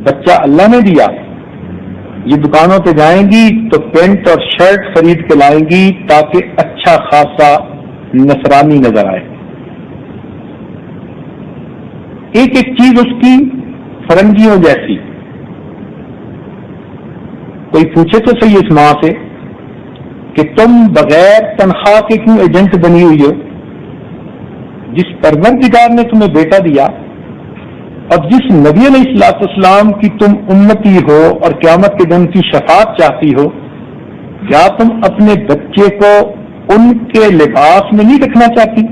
بچہ اللہ نے دیا، یہ دکانوں پہ جائیں گی تو پینٹ اور شرٹ خرید کے لائیں گی تاکہ اچھا خاصا نصرانی نظر آئے. ایک ایک چیز اس کی فرنگیوں جیسی. کوئی پوچھے تو صحیح اس ماں سے کہ تم بغیر تنخواہ کے کیوں ایجنٹ بنی ہوئی ہو؟ جس پروردگار نے تمہیں بیٹا دیا اور جس نبی علیہ الصلوۃ والسلام کی تم امتی ہو اور قیامت کے دن کی شفاعت چاہتی ہو، کیا تم اپنے بچے کو ان کے لباس میں نہیں رکھنا چاہتی؟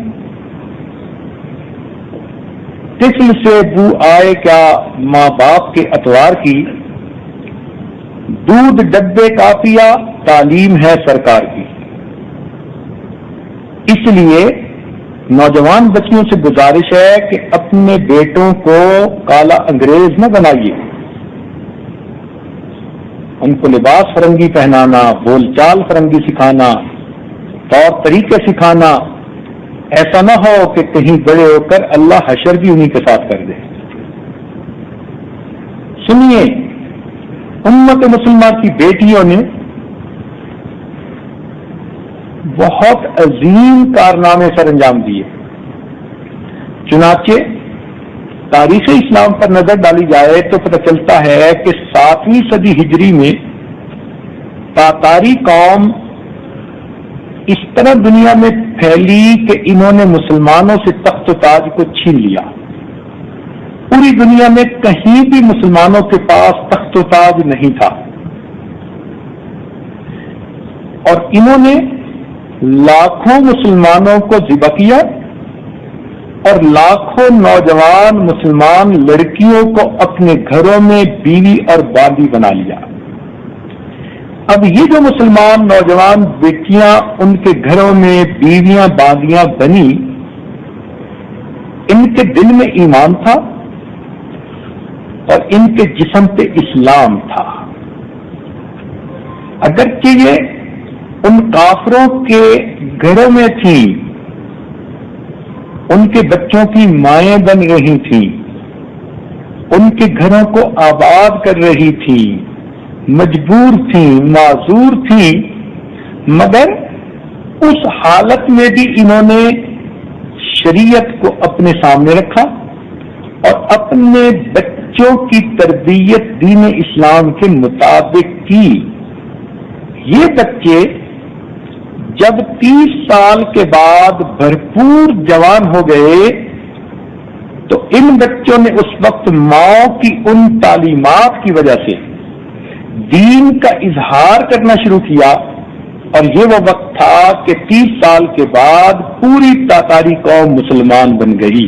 طفل سے بو آئے کیا ماں باپ کے اتوار کی، دودھ ڈبے کافیا تعلیم ہے سرکار کی. اس لیے نوجوان بچیوں سے گزارش ہے کہ اپنے بیٹوں کو کالا انگریز نہ بنائیے. ان کو لباس فرنگی پہنانا، بول چال فرنگی سکھانا، طور طریقے سکھانا، ایسا نہ ہو کہ کہیں بڑے ہو کر اللہ حشر بھی انہی کے ساتھ کر دے. سنیے، امت مسلمہ کی بیٹیوں نے بہت عظیم کارنامے سر انجام دیے. چنانچہ تاریخ اسلام پر نظر ڈالی جائے تو پتہ چلتا ہے کہ 7ویں صدی ہجری میں تاتاری قوم اس طرح دنیا میں پھیلی کہ انہوں نے مسلمانوں سے تخت و تاج کو چھین لیا. پوری دنیا میں کہیں بھی مسلمانوں کے پاس تخت و تاج نہیں تھا اور انہوں نے لاکھوں مسلمانوں کو ذبح کیا اور لاکھوں نوجوان مسلمان لڑکیوں کو اپنے گھروں میں بیوی اور باندی بنا لیا. اب یہ جو مسلمان نوجوان بیٹیاں ان کے گھروں میں بیویاں باندیاں بنی، ان کے دل میں ایمان تھا اور ان کے جسم پہ اسلام تھا. اگرچہ یہ ان کافروں کے گھروں میں تھی، ان کے بچوں کی مائیں بن رہی تھیں، ان کے گھروں کو آباد کر رہی تھی، مجبور تھی، معذور تھی، مگر اس حالت میں بھی انہوں نے شریعت کو اپنے سامنے رکھا اور اپنے بچوں کی تربیت دین اسلام کے مطابق کی. یہ بچے جب 30 سال کے بعد بھرپور جوان ہو گئے تو ان بچوں نے اس وقت ماں کی ان تعلیمات کی وجہ سے دین کا اظہار کرنا شروع کیا اور یہ وہ وقت تھا کہ 30 سال کے بعد پوری تاتاری قوم مسلمان بن گئی.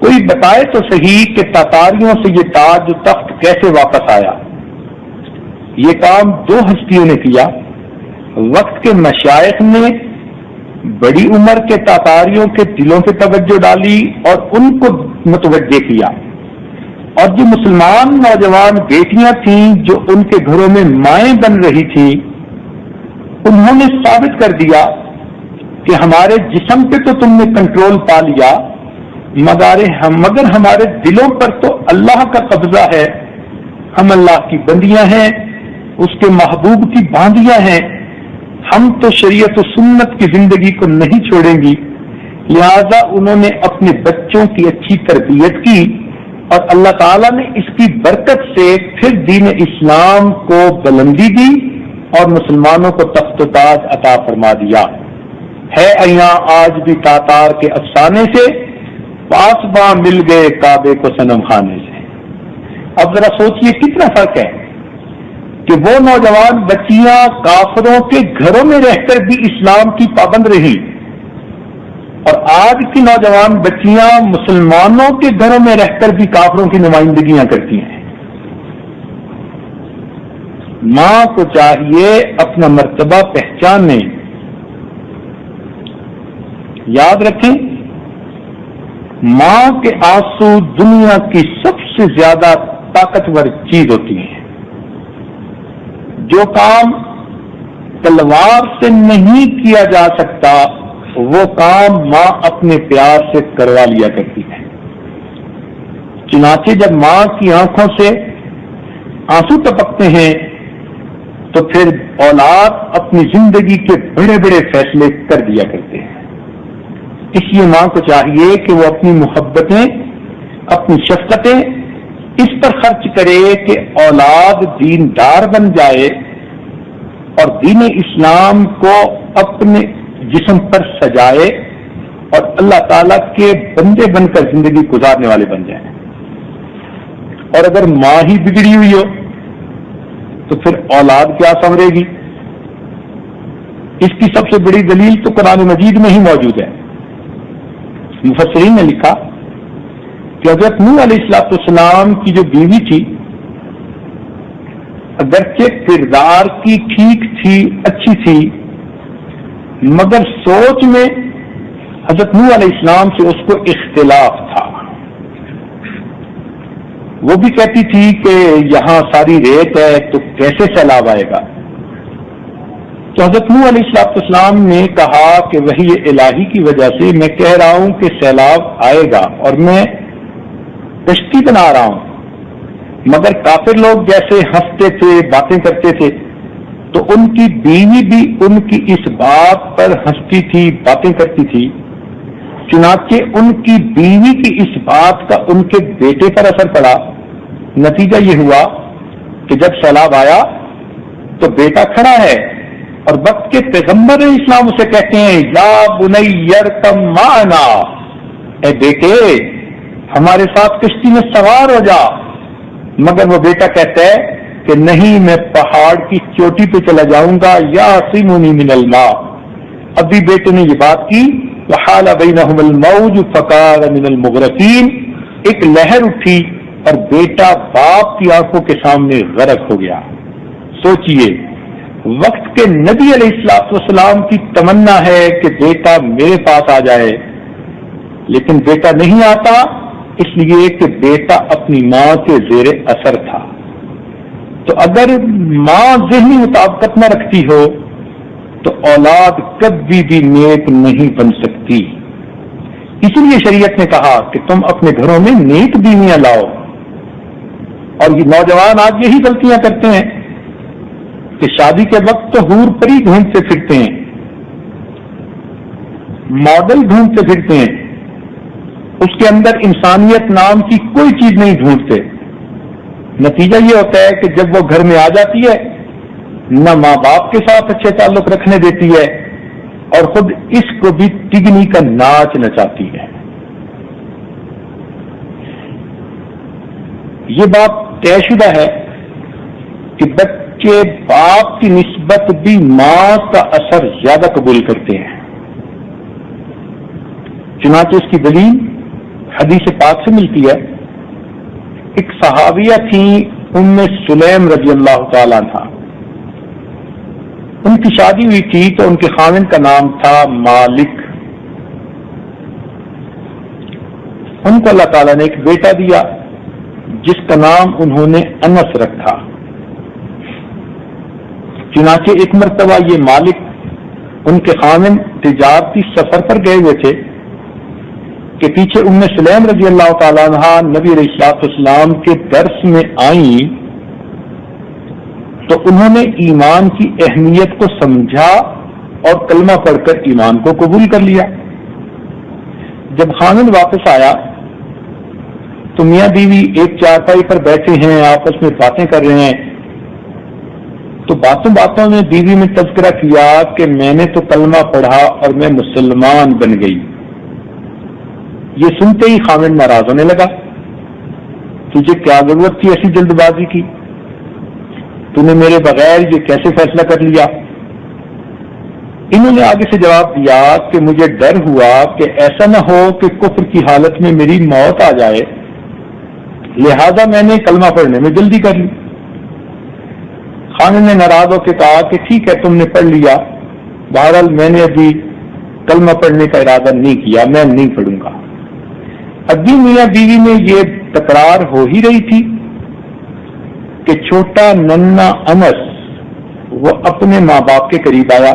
کوئی بتائے تو صحیح کہ تاتاریوں سے یہ تاج و تخت کیسے واپس آیا. یہ کام 2 ہستیوں نے کیا. وقت کے مشائخ نے بڑی عمر کے تاتاریوں کے دلوں پہ توجہ ڈالی اور ان کو متوجہ کیا، اور جو مسلمان نوجوان بیٹیاں تھیں جو ان کے گھروں میں مائیں بن رہی تھیں، انہوں نے ثابت کر دیا کہ ہمارے جسم پہ تو تم نے کنٹرول پا لیا مگر ہمارے دلوں پر تو اللہ کا قبضہ ہے. ہم اللہ کی بندیاں ہیں، اس کے محبوب کی باندیاں ہیں. ہم تو شریعت و سنت کی زندگی کو نہیں چھوڑیں گی. لہذا انہوں نے اپنے بچوں کی اچھی تربیت کی اور اللہ تعالیٰ نے اس کی برکت سے پھر دین اسلام کو بلندی دی اور مسلمانوں کو تخت و تاج عطا فرما دیا ہے۔ ایاں آج بھی تاتار کے افسانے سے پاسباں مل گئے کعبے کو صنم خانے سے۔ اب ذرا سوچئے کتنا فرق ہے کہ وہ نوجوان بچیاں کافروں کے گھروں میں رہ کر بھی اسلام کی پابند رہی اور آج کی نوجوان بچیاں مسلمانوں کے گھروں میں رہ کر بھی کافروں کی نمائندگیاں کرتی ہیں۔ ماں کو چاہیے اپنا مرتبہ پہچانے، یاد رکھیں ماں کے آنسو دنیا کی سب سے زیادہ طاقتور چیز ہوتی ہے۔ جو کام تلوار سے نہیں کیا جا سکتا وہ کام ماں اپنے پیار سے کروا لیا کرتی ہے۔ چنانچہ جب ماں کی آنکھوں سے آنسو ٹپکتے ہیں تو پھر اولاد اپنی زندگی کے بڑے بڑے فیصلے کر دیا کرتے ہیں۔ اس لیے ماں کو چاہیے کہ وہ اپنی محبتیں، اپنی شفقتیں اس پر خرچ کرے کہ اولاد دیندار بن جائے اور دین اسلام کو اپنے جسم پر سجائے اور اللہ تعالیٰ کے بندے بن کر زندگی گزارنے والے بن جائیں۔ اور اگر ماں ہی بگڑی ہوئی ہو تو پھر اولاد کیا سنورے گی؟ اس کی سب سے بڑی دلیل تو قرآن مجید میں ہی موجود ہے۔ مفسرین نے لکھا کہ حضرت نوح علیہ السلام کی جو بیوی تھی اگرچہ کردار کی ٹھیک تھی، اچھی تھی، مگر سوچ میں حضرت نوح علیہ السلام سے اس کو اختلاف تھا۔ وہ بھی کہتی تھی کہ یہاں ساری ریت ہے تو کیسے سیلاب آئے گا؟ تو حضرت نوح علیہ السلام نے کہا کہ وحی الہی کی وجہ سے میں کہہ رہا ہوں کہ سیلاب آئے گا اور میں کشتی بنا رہا ہوں، مگر کافر لوگ جیسے ہنستے تھے، باتیں کرتے تھے، تو ان کی بیوی بھی ان کی اس بات پر ہنستی تھی، باتیں کرتی تھی۔ چنانچہ ان کی بیوی کی اس بات کا ان کے بیٹے پر اثر پڑا۔ نتیجہ یہ ہوا کہ جب سیلاب آیا تو بیٹا کھڑا ہے اور وقت کے پیغمبر اسلام اسے کہتے ہیں یا بنی ارکب معنا، اے بیٹے ہمارے ساتھ کشتی میں سوار ہو جا، مگر وہ بیٹا کہتا ہے کہ نہیں، میں پہاڑ کی چوٹی پہ چلا جاؤں گا، یا سیمونی من الماء۔ ابھی بیٹے نے یہ بات کی، وحال بینہم الموج فکان من المغرقین، ایک لہر اٹھی اور بیٹا باپ کی آنکھوں کے سامنے غرق ہو گیا۔ سوچئے وقت کے نبی علیہ السلام کی تمنا ہے کہ بیٹا میرے پاس آ جائے، لیکن بیٹا نہیں آتا، اس لیے کہ بیٹا اپنی ماں کے زیر اثر تھا۔ تو اگر ماں ذہنی مطابقت نہ رکھتی ہو تو اولاد کبھی بھی نیک نہیں بن سکتی۔ اس لیے شریعت نے کہا کہ تم اپنے گھروں میں نیک بیویاں لاؤ۔ اور یہ نوجوان آج یہی غلطیاں کرتے ہیں کہ شادی کے وقت تو حور پری ڈھونڈتے پھرتے ہیں، ماڈل ڈھونڈتے پھرتے ہیں، اس کے اندر انسانیت نام کی کوئی چیز نہیں ڈھونڈتے۔ نتیجہ یہ ہوتا ہے کہ جب وہ گھر میں آ جاتی ہے نہ ماں باپ کے ساتھ اچھے تعلق رکھنے دیتی ہے اور خود اس کو بھی ٹگنی کا ناچ نچاتی ہے۔ یہ بات طے شدہ ہے کہ بچے باپ کی نسبت بھی ماں کا اثر زیادہ قبول کرتے ہیں۔ چنانچہ اس کی دلیل حدیث پاک سے ملتی ہے۔ ایک صحابیہ تھی ام سلیم رضی اللہ تعالیٰ عنہا، ان کی شادی ہوئی تھی تو ان کے خاوند کا نام تھا مالک۔ ان کو اللہ تعالیٰ نے ایک بیٹا دیا جس کا نام انہوں نے انس رکھا۔ چنانچہ ایک مرتبہ یہ مالک ان کے خاوند تجارتی سفر پر گئے ہوئے تھے کہ پیچھے ام سلیم رضی اللہ تعالیٰ عنہ نبی علیہ السلام کے درس میں آئیں تو انہوں نے ایمان کی اہمیت کو سمجھا اور کلمہ پڑھ کر ایمان کو قبول کر لیا۔ جب خاوند واپس آیا تو میاں بیوی ایک چارپائی پر بیٹھے ہیں، آپس میں باتیں کر رہے ہیں، تو باتوں باتوں میں بیوی نے تذکرہ کیا کہ میں نے تو کلمہ پڑھا اور میں مسلمان بن گئی۔ یہ سنتے ہی خاوند ناراض ہونے لگا، تجھے کیا ضرورت تھی ایسی جلد بازی کی، تو نے میرے بغیر یہ کیسے فیصلہ کر لیا؟ انہوں نے آگے سے جواب دیا کہ مجھے ڈر ہوا کہ ایسا نہ ہو کہ کفر کی حالت میں میری موت آ جائے، لہذا میں نے کلمہ پڑھنے میں جلدی کر لی۔ خاوند نے ناراض ہو کے کہا کہ ٹھیک ہے تم نے پڑھ لیا، بہرحال میں نے ابھی کلمہ پڑھنے کا ارادہ نہیں کیا، میں نہیں پڑھوں گا۔ ابھی میاں بیوی میں یہ تکرار ہو ہی رہی تھی کہ چھوٹا ننا انس وہ اپنے ماں باپ کے قریب آیا۔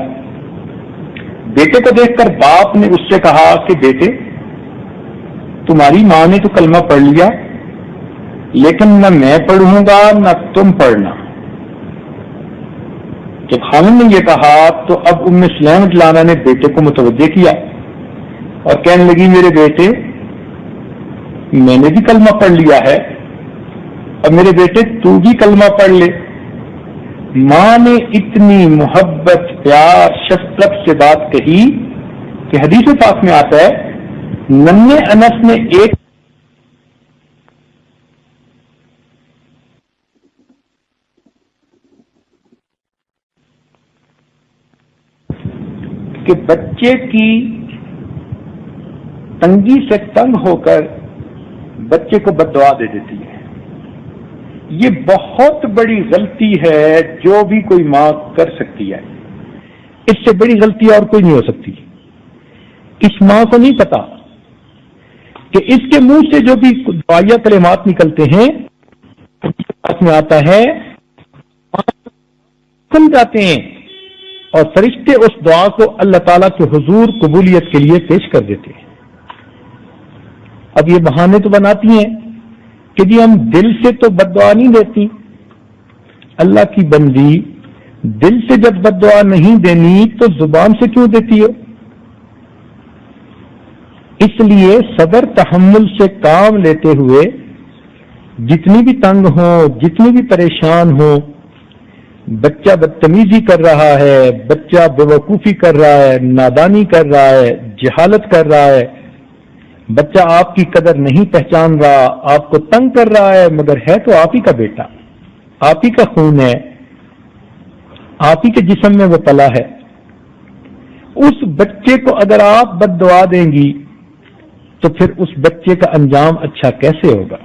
بیٹے کو دیکھ کر باپ نے اس سے کہا کہ بیٹے تمہاری ماں نے تو کلمہ پڑھ لیا، لیکن نہ میں پڑھوں گا نہ تم پڑھنا۔ جب خاوند نے یہ کہا تو اب ام سلیم لانا نے بیٹے کو متوجہ کیا اور کہنے لگی میرے بیٹے میں نے بھی کلمہ پڑھ لیا ہے، اور میرے بیٹے تو بھی کلمہ پڑھ لے۔ ماں نے اتنی محبت پیار شفقت سے بات کہی کہ حدیث پاک میں آتا ہے ننھے انس نے ایک کہ بچے کی تنگی سے تنگ ہو کر بچے کو بد دعا دے دیتی ہے۔ یہ بہت بڑی غلطی ہے جو بھی کوئی ماں کر سکتی ہے، اس سے بڑی غلطی اور کوئی نہیں ہو سکتی۔ اس ماں کو نہیں پتا کہ اس کے منہ سے جو بھی دعائیہ کلمات نکلتے ہیں اس میں آتا ہے سن جاتے ہیں اور فرشتے اس دعا کو اللہ تعالیٰ کے حضور قبولیت کے لیے پیش کر دیتے ہیں۔ اب یہ بہانے تو بناتی ہیں کہ جی ہم دل سے تو بد دعا نہیں دیتی، اللہ کی بندی دل سے جب بد دعا نہیں دینی تو زبان سے کیوں دیتی ہو؟ اس لیے صبر تحمل سے کام لیتے ہوئے جتنی بھی تنگ ہو، جتنی بھی پریشان ہو، بچہ بدتمیزی کر رہا ہے، بچہ بیوقوفی کر رہا ہے، نادانی کر رہا ہے، جہالت کر رہا ہے، بچہ آپ کی قدر نہیں پہچان رہا، آپ کو تنگ کر رہا ہے، مگر ہے تو آپ ہی کا بیٹا، آپ ہی کا خون ہے، آپ ہی کے جسم میں وہ پلا ہے۔ اس بچے کو اگر آپ بد دعا دیں گی تو پھر اس بچے کا انجام اچھا کیسے ہوگا؟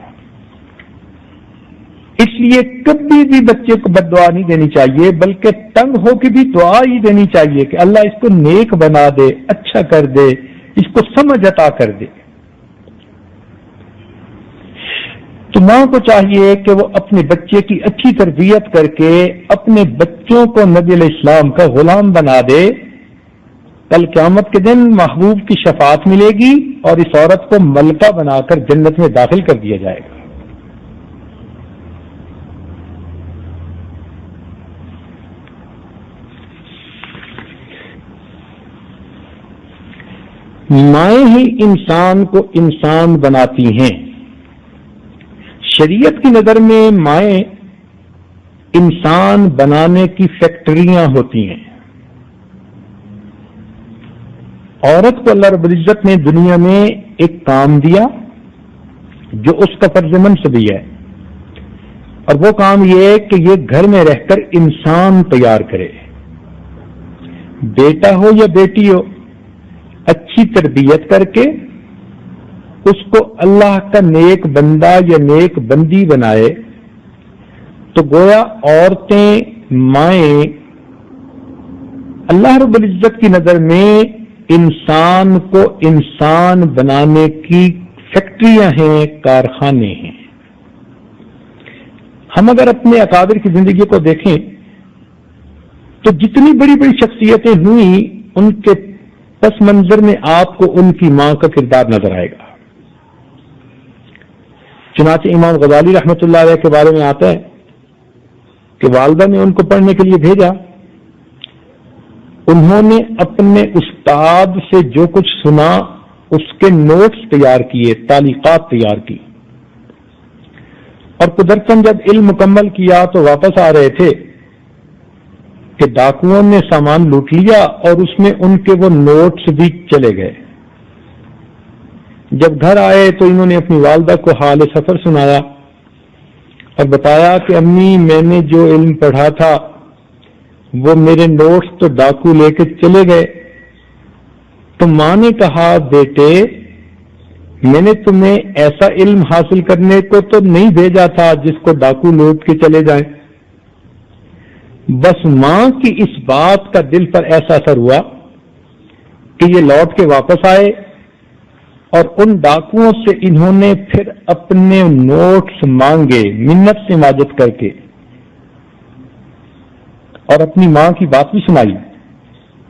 اس لیے کبھی بھی بچے کو بد دعا نہیں دینی چاہیے، بلکہ تنگ ہو کے بھی دعا ہی دینی چاہیے کہ اللہ اس کو نیک بنا دے، اچھا کر دے، اس کو سمجھ عطا کر دے۔ تو ماں کو چاہیے کہ وہ اپنے بچے کی اچھی تربیت کر کے اپنے بچوں کو نبی علیہ السلام کا غلام بنا دے، کل قیامت کے دن محبوب کی شفاعت ملے گی اور اس عورت کو ملکہ بنا کر جنت میں داخل کر دیا جائے گا۔ مائیں ہی انسان کو انسان بناتی ہیں۔ شریعت کی نظر میں مائیں انسان بنانے کی فیکٹریاں ہوتی ہیں۔ عورت کو اللہ رب العزت نے دنیا میں ایک کام دیا جو اس کا فرض منصبی ہے، اور وہ کام یہ ہے کہ یہ گھر میں رہ کر انسان تیار کرے، بیٹا ہو یا بیٹی ہو، اچھی تربیت کر کے اس کو اللہ کا نیک بندہ یا نیک بندی بنائے۔ تو گویا عورتیں، مائیں اللہ رب العزت کی نظر میں انسان کو انسان بنانے کی فیکٹریاں ہیں، کارخانے ہیں۔ ہم اگر اپنے اکابر کی زندگی کو دیکھیں تو جتنی بڑی بڑی شخصیتیں ہوئیں ان کے پس منظر میں آپ کو ان کی ماں کا کردار نظر آئے گا۔ چنانچہ امام غزالی رحمۃ اللہ علیہ کے بارے میں آتا ہے کہ والدہ نے ان کو پڑھنے کے لیے بھیجا، انہوں نے اپنے استاد سے جو کچھ سنا اس کے نوٹس تیار کیے، تعلیقات تیار کی، اور قدرتاً جب علم مکمل کیا تو واپس آ رہے تھے کہ ڈاکوؤں نے سامان لوٹ لیا اور اس میں ان کے وہ نوٹس بھی چلے گئے۔ جب گھر آئے تو انہوں نے اپنی والدہ کو حال سفر سنایا اور بتایا کہ امی، میں نے جو علم پڑھا تھا وہ میرے نوٹس تو ڈاکو لے کے چلے گئے۔ تو ماں نے کہا، بیٹے میں نے تمہیں ایسا علم حاصل کرنے کو تو نہیں بھیجا تھا جس کو ڈاکو لوٹ کے چلے جائیں۔ بس ماں کی اس بات کا دل پر ایسا اثر ہوا کہ یہ لوٹ کے واپس آئے اور ان ڈاکوؤں سے انہوں نے پھر اپنے نوٹس مانگے منت سے ماجت کر کے، اور اپنی ماں کی بات بھی سنائی۔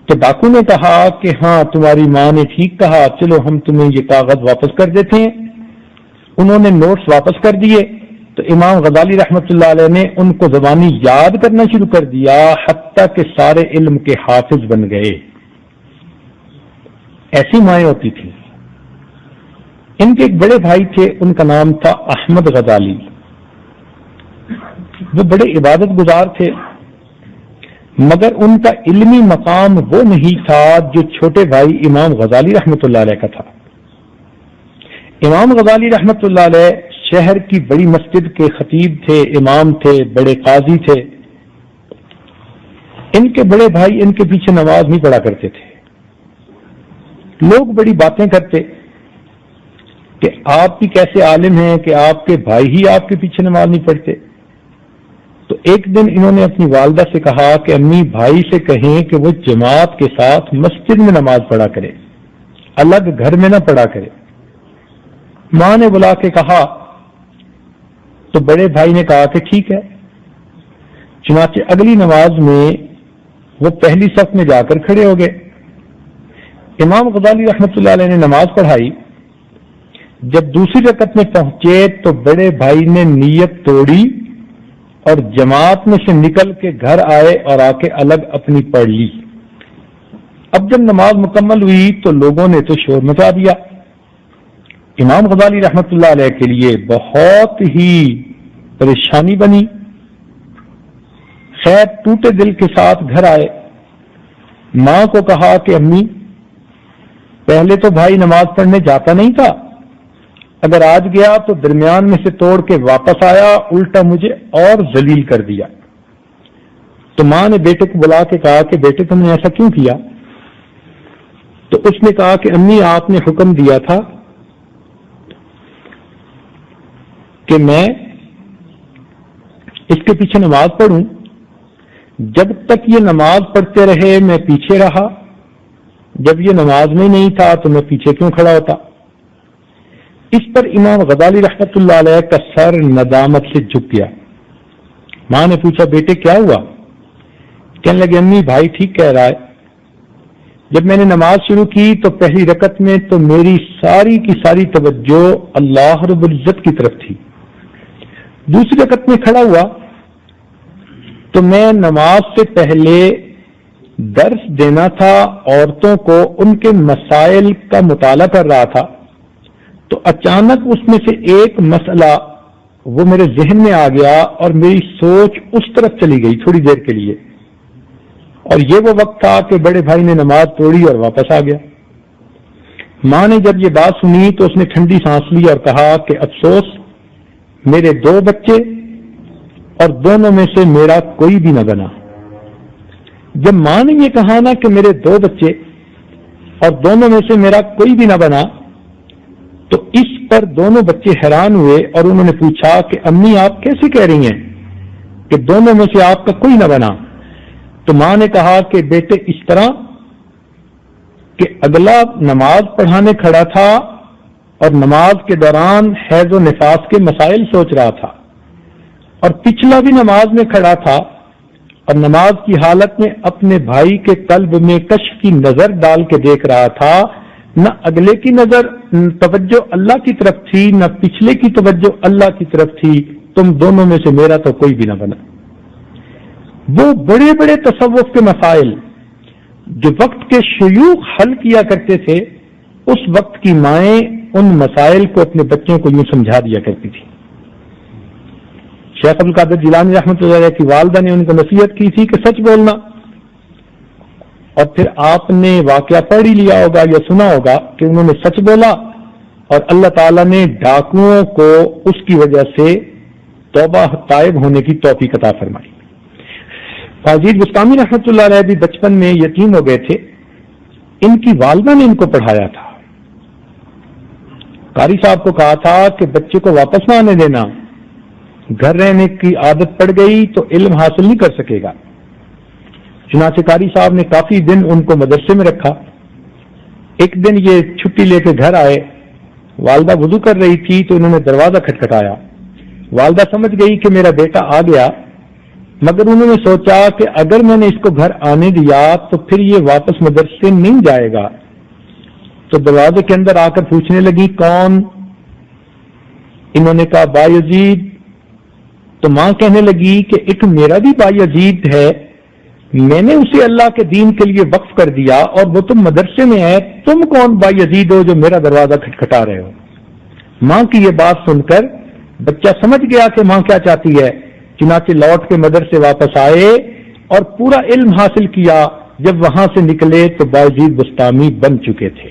تو ڈاکو نے کہا کہ ہاں تمہاری ماں نے ٹھیک کہا، چلو ہم تمہیں یہ کاغذ واپس کر دیتے ہیں۔ انہوں نے نوٹس واپس کر دیے تو امام غزالی رحمت اللہ علیہ نے ان کو زبانی یاد کرنا شروع کر دیا، حتیٰ کہ سارے علم کے حافظ بن گئے۔ ایسی مائیں ہوتی تھیں۔ ان کے ایک بڑے بھائی تھے، ان کا نام تھا احمد غزالی۔ وہ بڑے عبادت گزار تھے، مگر ان کا علمی مقام وہ نہیں تھا جو چھوٹے بھائی امام غزالی رحمت اللہ علیہ کا تھا۔ امام غزالی رحمت اللہ علیہ شہر کی بڑی مسجد کے خطیب تھے، امام تھے، بڑے قاضی تھے۔ ان کے بڑے بھائی ان کے پیچھے نماز نہیں پڑھا کرتے تھے۔ لوگ بڑی باتیں کرتے کہ آپ بھی کیسے عالم ہیں کہ آپ کے بھائی ہی آپ کے پیچھے نماز نہیں پڑھتے۔ تو ایک دن انہوں نے اپنی والدہ سے کہا کہ امی، بھائی سے کہیں کہ وہ جماعت کے ساتھ مسجد میں نماز پڑھا کرے، الگ گھر میں نہ پڑھا کرے۔ ماں نے بلا کے کہا تو بڑے بھائی نے کہا کہ ٹھیک ہے۔ چنانچہ اگلی نماز میں وہ پہلی صف میں جا کر کھڑے ہو گئے۔ امام غزالی رحمت اللہ علیہ نے نماز پڑھائی۔ جب دوسری رکعت میں پہنچے تو بڑے بھائی نے نیت توڑی اور جماعت میں سے نکل کے گھر آئے اور آ کے الگ اپنی پڑھ لی۔ اب جب نماز مکمل ہوئی تو لوگوں نے تو شور مچا دیا۔ امام غزالی رحمت اللہ علیہ کے لیے بہت ہی پریشانی بنی۔ خیر ٹوٹے دل کے ساتھ گھر آئے، ماں کو کہا کہ امی، پہلے تو بھائی نماز پڑھنے جاتا نہیں تھا، اگر آج گیا تو درمیان میں سے توڑ کے واپس آیا، الٹا مجھے اور ذلیل کر دیا۔ تو ماں نے بیٹے کو بلا کے کہا کہ بیٹے تم نے ایسا کیوں کیا؟ تو اس نے کہا کہ امی، آپ نے حکم دیا تھا کہ میں اس کے پیچھے نماز پڑھوں، جب تک یہ نماز پڑھتے رہے میں پیچھے رہا، جب یہ نماز میں نہیں تھا تو میں پیچھے کیوں کھڑا ہوتا؟ اس پر امام غزالی رحمت اللہ علیہ کا سر ندامت سے جھک گیا۔ ماں نے پوچھا بیٹے کیا ہوا؟ کہنے لگے امی، بھائی ٹھیک کہہ رہا ہے، جب میں نے نماز شروع کی تو پہلی رکعت میں تو میری ساری کی ساری توجہ اللہ رب العزت کی طرف تھی، دوسری رکعت میں کھڑا ہوا تو میں نماز سے پہلے درس دینا تھا، عورتوں کو ان کے مسائل کا مطالعہ کر رہا تھا، تو اچانک اس میں سے ایک مسئلہ وہ میرے ذہن میں آ گیا اور میری سوچ اس طرف چلی گئی تھوڑی دیر کے لیے، اور یہ وہ وقت تھا کہ بڑے بھائی نے نماز توڑی اور واپس آ گیا۔ ماں نے جب یہ بات سنی تو اس نے ٹھنڈی سانس لی اور کہا کہ افسوس، میرے 2 بچے اور دونوں میں سے میرا کوئی بھی نہ بنا۔ جب ماں نے یہ کہا نا کہ میرے 2 بچے اور دونوں میں سے میرا کوئی بھی نہ بنا، تو اس پر دونوں بچے حیران ہوئے اور انہوں نے پوچھا کہ امی آپ کیسے کہہ رہی ہیں کہ دونوں میں سے آپ کا کوئی نہ بنا؟ تو ماں نے کہا کہ بیٹے اس طرح کہ اگلا نماز پڑھانے کھڑا تھا اور نماز کے دوران حیض و نفاس کے مسائل سوچ رہا تھا، اور پچھلا بھی نماز میں کھڑا تھا اور نماز کی حالت میں اپنے بھائی کے قلب میں کشف کی نظر ڈال کے دیکھ رہا تھا، نہ اگلے کی نظر توجہ اللہ کی طرف تھی نہ پچھلے کی توجہ اللہ کی طرف تھی، تم دونوں میں سے میرا تو کوئی بھی نہ بنا۔ وہ بڑے بڑے تصوف کے مسائل جو وقت کے شیوخ حل کیا کرتے تھے، اس وقت کی مائیں ان مسائل کو اپنے بچوں کو یوں سمجھا دیا کرتی تھی. شیخ عبد القادر جیلانی رحمۃ اللہ علیہ کی والدہ نے ان کو نصیحت کی تھی کہ سچ بولنا. اور پھر آپ نے واقعہ پڑھ ہی لیا ہوگا یا سنا ہوگا کہ انہوں نے سچ بولا اور اللہ تعالیٰ نے ڈاکوؤں کو اس کی وجہ سے توبہ طائب ہونے کی توفیق عطا فرمائی. فاضل بستامی رحمۃ اللہ علیہ بھی بچپن میں یتیم ہو گئے تھے. ان کی والدہ نے ان کو پڑھایا تھا. قاری صاحب کو کہا تھا کہ بچے کو واپس نہ آنے دینا، گھر رہنے کی عادت پڑ گئی تو علم حاصل نہیں کر سکے گا. چنانچہ قاری صاحب نے کافی دن ان کو مدرسے میں رکھا. ایک دن یہ چھٹی لے کے گھر آئے. والدہ وضو کر رہی تھی تو انہوں نے دروازہ کھٹکھٹایا. والدہ سمجھ گئی کہ میرا بیٹا آ گیا، مگر انہوں نے سوچا کہ اگر میں نے اس کو گھر آنے دیا تو پھر یہ واپس مدرسے نہیں جائے گا. تو دروازے کے اندر آ کر پوچھنے لگی کون؟ انہوں نے کہا با یزید. تو ماں کہنے لگی کہ ایک میرا بھی با یزید ہے، میں نے اسے اللہ کے دین کے لیے وقف کر دیا اور وہ تم مدرسے میں ہے، تم کون با یزید ہو جو میرا دروازہ کھٹکھٹا رہے ہو؟ ماں کی یہ بات سن کر بچہ سمجھ گیا کہ ماں کیا چاہتی ہے. چنانچہ لوٹ کے مدرسے واپس آئے اور پورا علم حاصل کیا. جب وہاں سے نکلے تو باجید بستامی بن چکے تھے.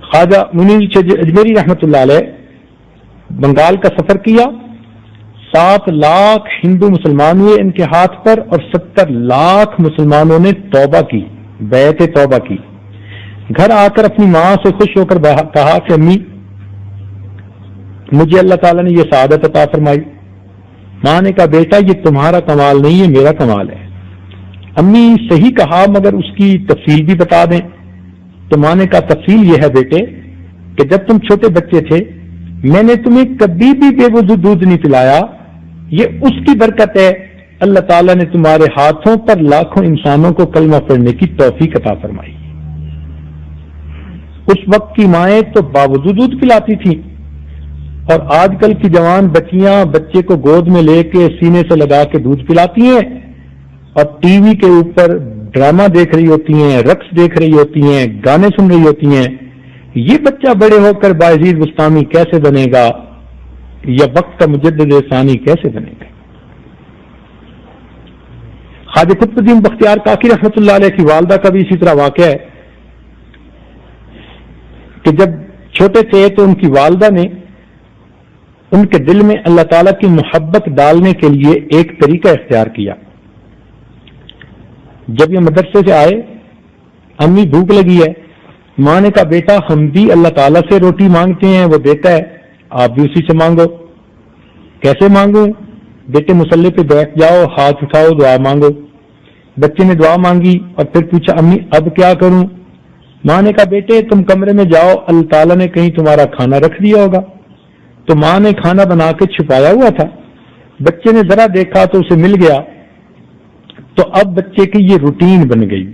خواجہ منیر اجمیری رحمۃ اللہ علیہ بنگال کا سفر کیا. 7 لاکھ ہندو مسلمان ہوئے ان کے ہاتھ پر اور 70 لاکھ مسلمانوں نے توبہ کی، بیعت توبہ کی. گھر آ کر اپنی ماں سے خوش ہو کر کہا کہ امی مجھے اللہ تعالیٰ نے یہ سعادت عطا فرمائی. ماں نے کہا بیٹا یہ تمہارا کمال نہیں ہے، میرا کمال ہے. امی صحیح کہا مگر اس کی تفصیل بھی بتا دیں. تو ماں نے کہا تفصیل یہ ہے بیٹے کہ جب تم چھوٹے بچے تھے میں نے تمہیں کبھی بھی بے وضو دودھ نہیں پلایا. یہ اس کی برکت ہے، اللہ تعالیٰ نے تمہارے ہاتھوں پر لاکھوں انسانوں کو کلمہ پڑھنے کی توفیق عطا فرمائی. اس وقت کی مائیں تو باوضو دودھ پلاتی تھیں اور آج کل کی جوان بچیاں بچے کو گود میں لے کے سینے سے لگا کے دودھ پلاتی ہیں اور ٹی وی کے اوپر ڈرامہ دیکھ رہی ہوتی ہیں، رقص دیکھ رہی ہوتی ہیں، گانے سن رہی ہوتی ہیں. یہ بچہ بڑے ہو کر باعزیز بستامی کیسے بنے گا یا وقت کا مجدد ثانی کیسے بنے گا؟ خواجہ قطب الدین بختیار کاکی رحمۃ اللہ علیہ کی والدہ کا بھی اسی طرح واقعہ ہے کہ جب چھوٹے تھے تو ان کی والدہ نے ان کے دل میں اللہ تعالیٰ کی محبت ڈالنے کے لیے ایک طریقہ اختیار کیا. جب یہ مدرسے سے آئے امی بھوک لگی ہے. ماں نے کہا بیٹا ہم بھی اللہ تعالیٰ سے روٹی مانگتے ہیں، وہ دیتا ہے، آپ بھی اسی سے مانگو. کیسے مانگو؟ بیٹے مسلح پہ بیٹھ جاؤ، ہاتھ اٹھاؤ، دعا مانگو. بچے نے دعا مانگی اور پھر پوچھا امی اب کیا کروں؟ ماں نے کہا بیٹے تم کمرے میں جاؤ، اللہ تعالیٰ نے کہیں تمہارا کھانا رکھ دیا ہوگا. تو ماں نے کھانا بنا کے چھپایا ہوا تھا. بچے نے ذرا دیکھا تو اسے مل گیا. تو اب بچے کی یہ روٹین بن گئی،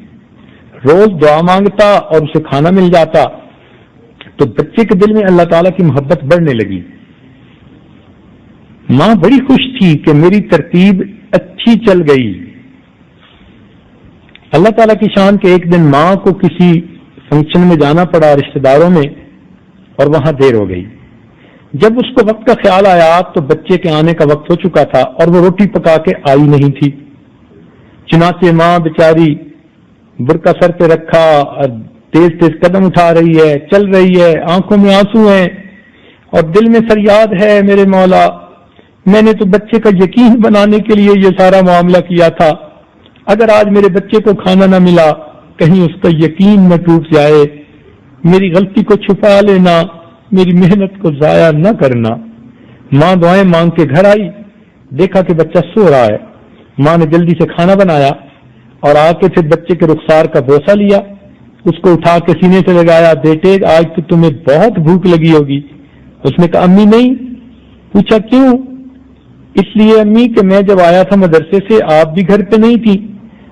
روز دعا مانگتا اور اسے کھانا مل جاتا. تو بچے کے دل میں اللہ تعالیٰ کی محبت بڑھنے لگی. ماں بڑی خوش تھی کہ میری ترتیب اچھی چل گئی. اللہ تعالیٰ کی شان کہ ایک دن ماں کو کسی فنکشن میں جانا پڑا رشتہ داروں میں اور وہاں دیر ہو گئی. جب اس کو وقت کا خیال آیا تو بچے کے آنے کا وقت ہو چکا تھا اور وہ روٹی پکا کے آئی نہیں تھی. چنانچہ ماں بیچاری برقع سر پہ رکھا اور تیز تیز قدم اٹھا رہی ہے، چل رہی ہے، آنکھوں میں آنسو ہیں اور دل میں فریاد ہے میرے مولا میں نے تو بچے کا یقین بنانے کے لیے یہ سارا معاملہ کیا تھا. اگر آج میرے بچے کو کھانا نہ ملا کہیں اس کا یقین نہ ٹوٹ جائے. میری غلطی کو چھپا لینا، میری محنت کو ضائع نہ کرنا. ماں دعائیں مانگ کے گھر آئی، دیکھا کہ بچہ سو رہا ہے. ماں نے جلدی سے کھانا بنایا اور آ کے پھر بچے کے رخسار کا بوسہ لیا، اس کو اٹھا کے سینے سے لگایا. بیٹے آج تو تمہیں بہت بھوک لگی ہوگی. اس نے کہا امی نہیں. پوچھا کیوں؟ اس لیے امی کہ میں جب آیا تھا مدرسے سے آپ بھی گھر پہ نہیں تھی،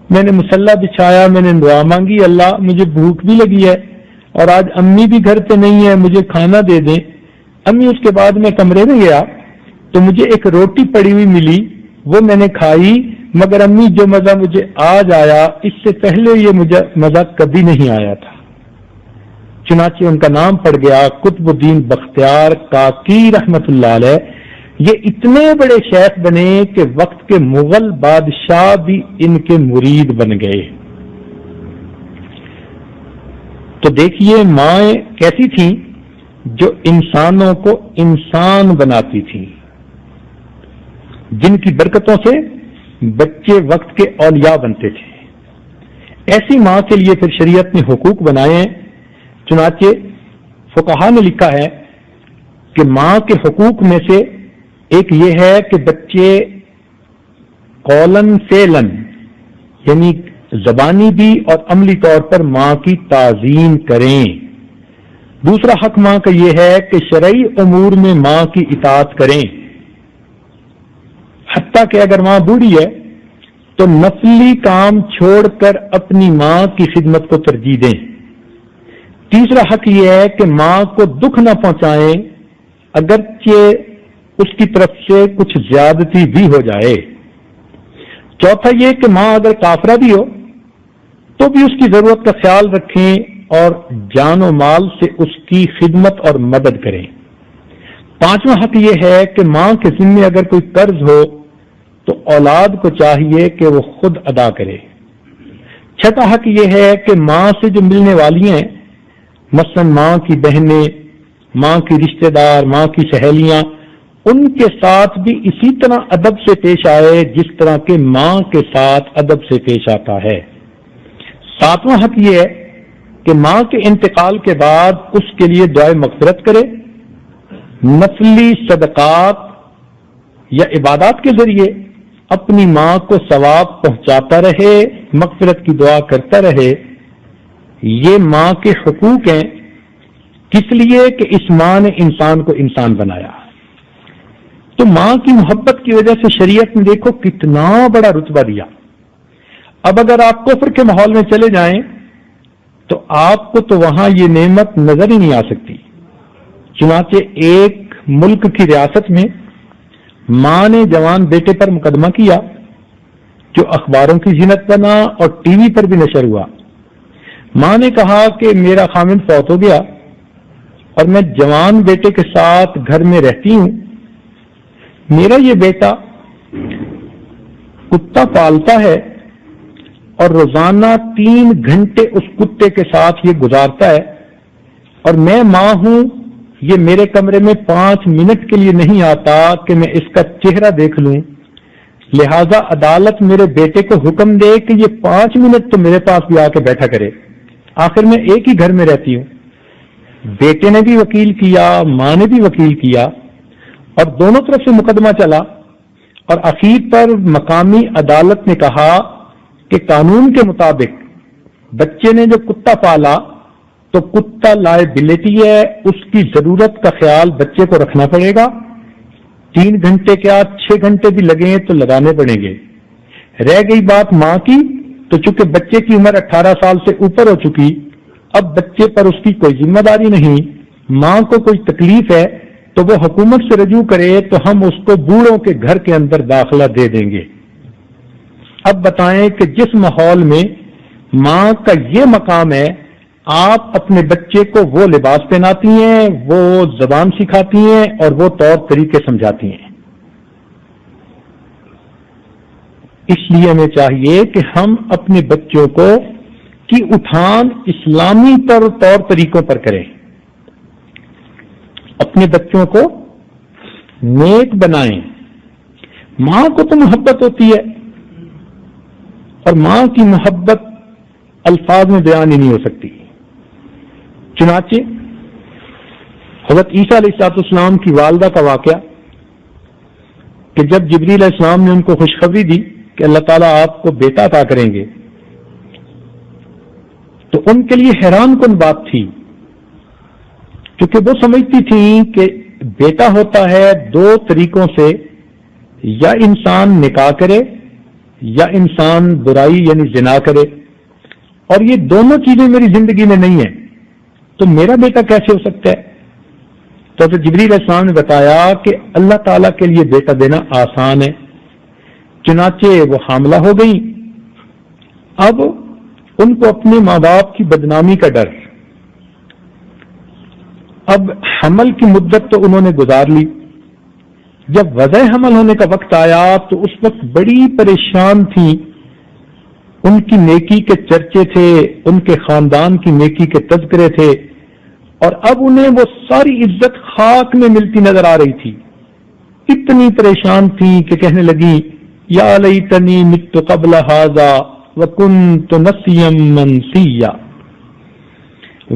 میں نے مصلی بچھایا، میں نے دعا مانگی اللہ مجھے بھوک بھی لگی ہے اور آج امی بھی گھر پہ نہیں ہے، مجھے کھانا دے دیں. امی اس کے بعد میں کمرے میں گیا تو مجھے ایک روٹی پڑی ہوئی ملی، وہ میں نے کھائی، مگر امی جو مزہ مجھے آج آیا اس سے پہلے یہ مزہ کبھی نہیں آیا تھا. چنانچہ ان کا نام پڑ گیا قطب الدین بختیار کاکی رحمت اللہ علیہ. یہ اتنے بڑے شیخ بنے کہ وقت کے مغل بادشاہ بھی ان کے مرید بن گئے. تو دیکھیے مائیں کیسی تھیں جو انسانوں کو انسان بناتی تھیں، جن کی برکتوں سے بچے وقت کے اولیاء بنتے تھے. ایسی ماں کے لیے پھر شریعت نے حقوق بنائے ہیں. چنانچہ فقہا نے لکھا ہے کہ ماں کے حقوق میں سے ایک یہ ہے کہ بچے قولن فعلن یعنی زبانی بھی اور عملی طور پر ماں کی تعظیم کریں. دوسرا حق ماں کا یہ ہے کہ شرعی امور میں ماں کی اطاعت کریں، حتیٰ کہ اگر ماں بوڑھی ہے تو نفلی کام چھوڑ کر اپنی ماں کی خدمت کو ترجیح دیں. تیسرا حق یہ ہے کہ ماں کو دکھ نہ پہنچائیں اگرچہ اس کی طرف سے کچھ زیادتی بھی ہو جائے. چوتھا یہ کہ ماں اگر کافرہ بھی ہو تو بھی اس کی ضرورت کا خیال رکھیں اور جان و مال سے اس کی خدمت اور مدد کریں. پانچواں حق یہ ہے کہ ماں کے ذمے اگر کوئی قرض ہو تو اولاد کو چاہیے کہ وہ خود ادا کرے. چھٹا حق یہ ہے کہ ماں سے جو ملنے والی ہیں مثلا ماں کی بہنیں، ماں کی رشتہ دار، ماں کی سہیلیاں، ان کے ساتھ بھی اسی طرح ادب سے پیش آئے جس طرح کے ماں کے ساتھ ادب سے پیش آتا ہے. ساتواں حق یہ ہے کہ ماں کے انتقال کے بعد اس کے لیے دعائے مغفرت کرے، نفلی صدقات یا عبادات کے ذریعے اپنی ماں کو ثواب پہنچاتا رہے، مغفرت کی دعا کرتا رہے. یہ ماں کے حقوق ہیں، کس لیے کہ اس ماں نے انسان کو انسان بنایا. تو ماں کی محبت کی وجہ سے شریعت نے دیکھو کتنا بڑا رتبہ دیا. اب اگر آپ کفر کے ماحول میں چلے جائیں تو آپ کو تو وہاں یہ نعمت نظر ہی نہیں آ سکتی. چنانچہ ایک ملک کی ریاست میں ماں نے جوان بیٹے پر مقدمہ کیا جو اخباروں کی زینت بنا اور ٹی وی پر بھی نشر ہوا. ماں نے کہا کہ میرا خامند فوت ہو گیا اور میں جوان بیٹے کے ساتھ گھر میں رہتی ہوں. میرا یہ بیٹا کتا پالتا ہے اور روزانہ 3 گھنٹے اس کتے کے ساتھ یہ گزارتا ہے، اور میں ماں ہوں، یہ میرے کمرے میں 5 منٹ کے لیے نہیں آتا کہ میں اس کا چہرہ دیکھ لوں. لہذا عدالت میرے بیٹے کو حکم دے کہ یہ 5 منٹ تو میرے پاس بھی آ کے بیٹھا کرے. آخر میں ایک ہی گھر میں رہتی ہوں. بیٹے نے بھی وکیل کیا، ماں نے بھی وکیل کیا، اور دونوں طرف سے مقدمہ چلا، اور اخیر پر مقامی عدالت نے کہا کہ قانون کے مطابق بچے نے جو کتا پالا تو کتا لائبلٹی ہے، اس کی ضرورت کا خیال بچے کو رکھنا پڑے گا. 3 گھنٹے کیا 6 گھنٹے بھی لگیں تو لگانے پڑیں گے. رہ گئی بات ماں کی، تو چونکہ بچے کی عمر 18 سال سے اوپر ہو چکی، اب بچے پر اس کی کوئی ذمہ داری نہیں. ماں کو کوئی تکلیف ہے تو وہ حکومت سے رجوع کرے تو ہم اس کو بوڑھوں کے گھر کے اندر داخلہ دے دیں گے. اب بتائیں کہ جس ماحول میں ماں کا یہ مقام ہے، آپ اپنے بچے کو وہ لباس پہناتی ہیں، وہ زبان سکھاتی ہیں اور وہ طور طریقے سمجھاتی ہیں. اس لیے ہمیں چاہیے کہ ہم اپنے بچوں کو کی اٹھان اسلامی طور طریقوں پر کریں، اپنے بچوں کو نیک بنائیں. ماں کو تو محبت ہوتی ہے، اور ماں کی محبت الفاظ میں بیان ہی نہیں ہو سکتی. چنانچہ حضرت عیسیٰ علیہ السلام کی والدہ کا واقعہ کہ جب جبریل علیہ السلام نے ان کو خوشخبری دی کہ اللہ تعالیٰ آپ کو بیٹا عطا کریں گے، تو ان کے لیے حیران کن بات تھی، کیونکہ وہ سمجھتی تھیں کہ بیٹا ہوتا ہے 2 طریقوں سے، یا انسان نکاح کرے یا انسان برائی یعنی زنا کرے، اور یہ دونوں چیزیں میری زندگی میں نہیں ہیں، تو میرا بیٹا کیسے ہو سکتا ہے؟ تو حضرت جبریل علیہ السلام نے بتایا کہ اللہ تعالیٰ کے لیے بیٹا دینا آسان ہے. چنانچہ وہ حاملہ ہو گئی. اب ان کو اپنے ماں باپ کی بدنامی کا ڈر، اب حمل کی مدت تو انہوں نے گزار لی. جب وضع حمل ہونے کا وقت آیا تو اس وقت بڑی پریشان تھیں. ان کی نیکی کے چرچے تھے, ان کے خاندان کی نیکی کے تذکرے تھے, اور اب انہیں وہ ساری عزت خاک میں ملتی نظر آ رہی تھی. اتنی پریشان تھی کہ کہنے لگی یا لیتنی مت قبل ھذا وکنت نسیا منسیا.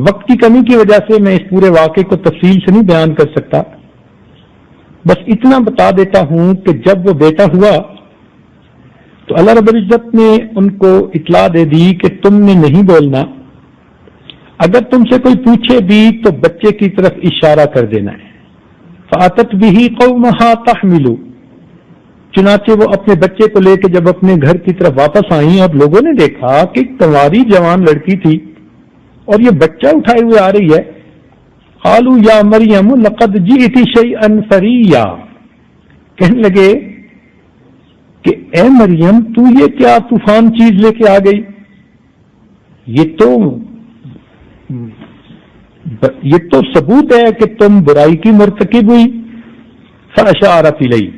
وقت کی کمی کی وجہ سے میں اس پورے واقعے کو تفصیل سے نہیں بیان کر سکتا, بس اتنا بتا دیتا ہوں کہ جب وہ بیٹا ہوا تو اللہ رب العزت نے ان کو اطلاع دے دی کہ تم نے نہیں بولنا, اگر تم سے کوئی پوچھے بھی تو بچے کی طرف اشارہ کر دینا ہے. فاتت به قومها تحمل. چنانچہ وہ اپنے بچے کو لے کے جب اپنے گھر کی طرف واپس آئیں اور لوگوں نے دیکھا کہ تمہاری جوان لڑکی تھی اور یہ بچہ اٹھائے ہوئے آ رہی ہے, قالوا یا مریم لقد جئت شیئا فریا. کہنے لگے کہ اے مریم تو یہ کیا طوفان چیز لے کے آ گئی, یہ تو ثبوت ہے کہ تم برائی کی مرتکب ہوئی. فاشارت الیہ.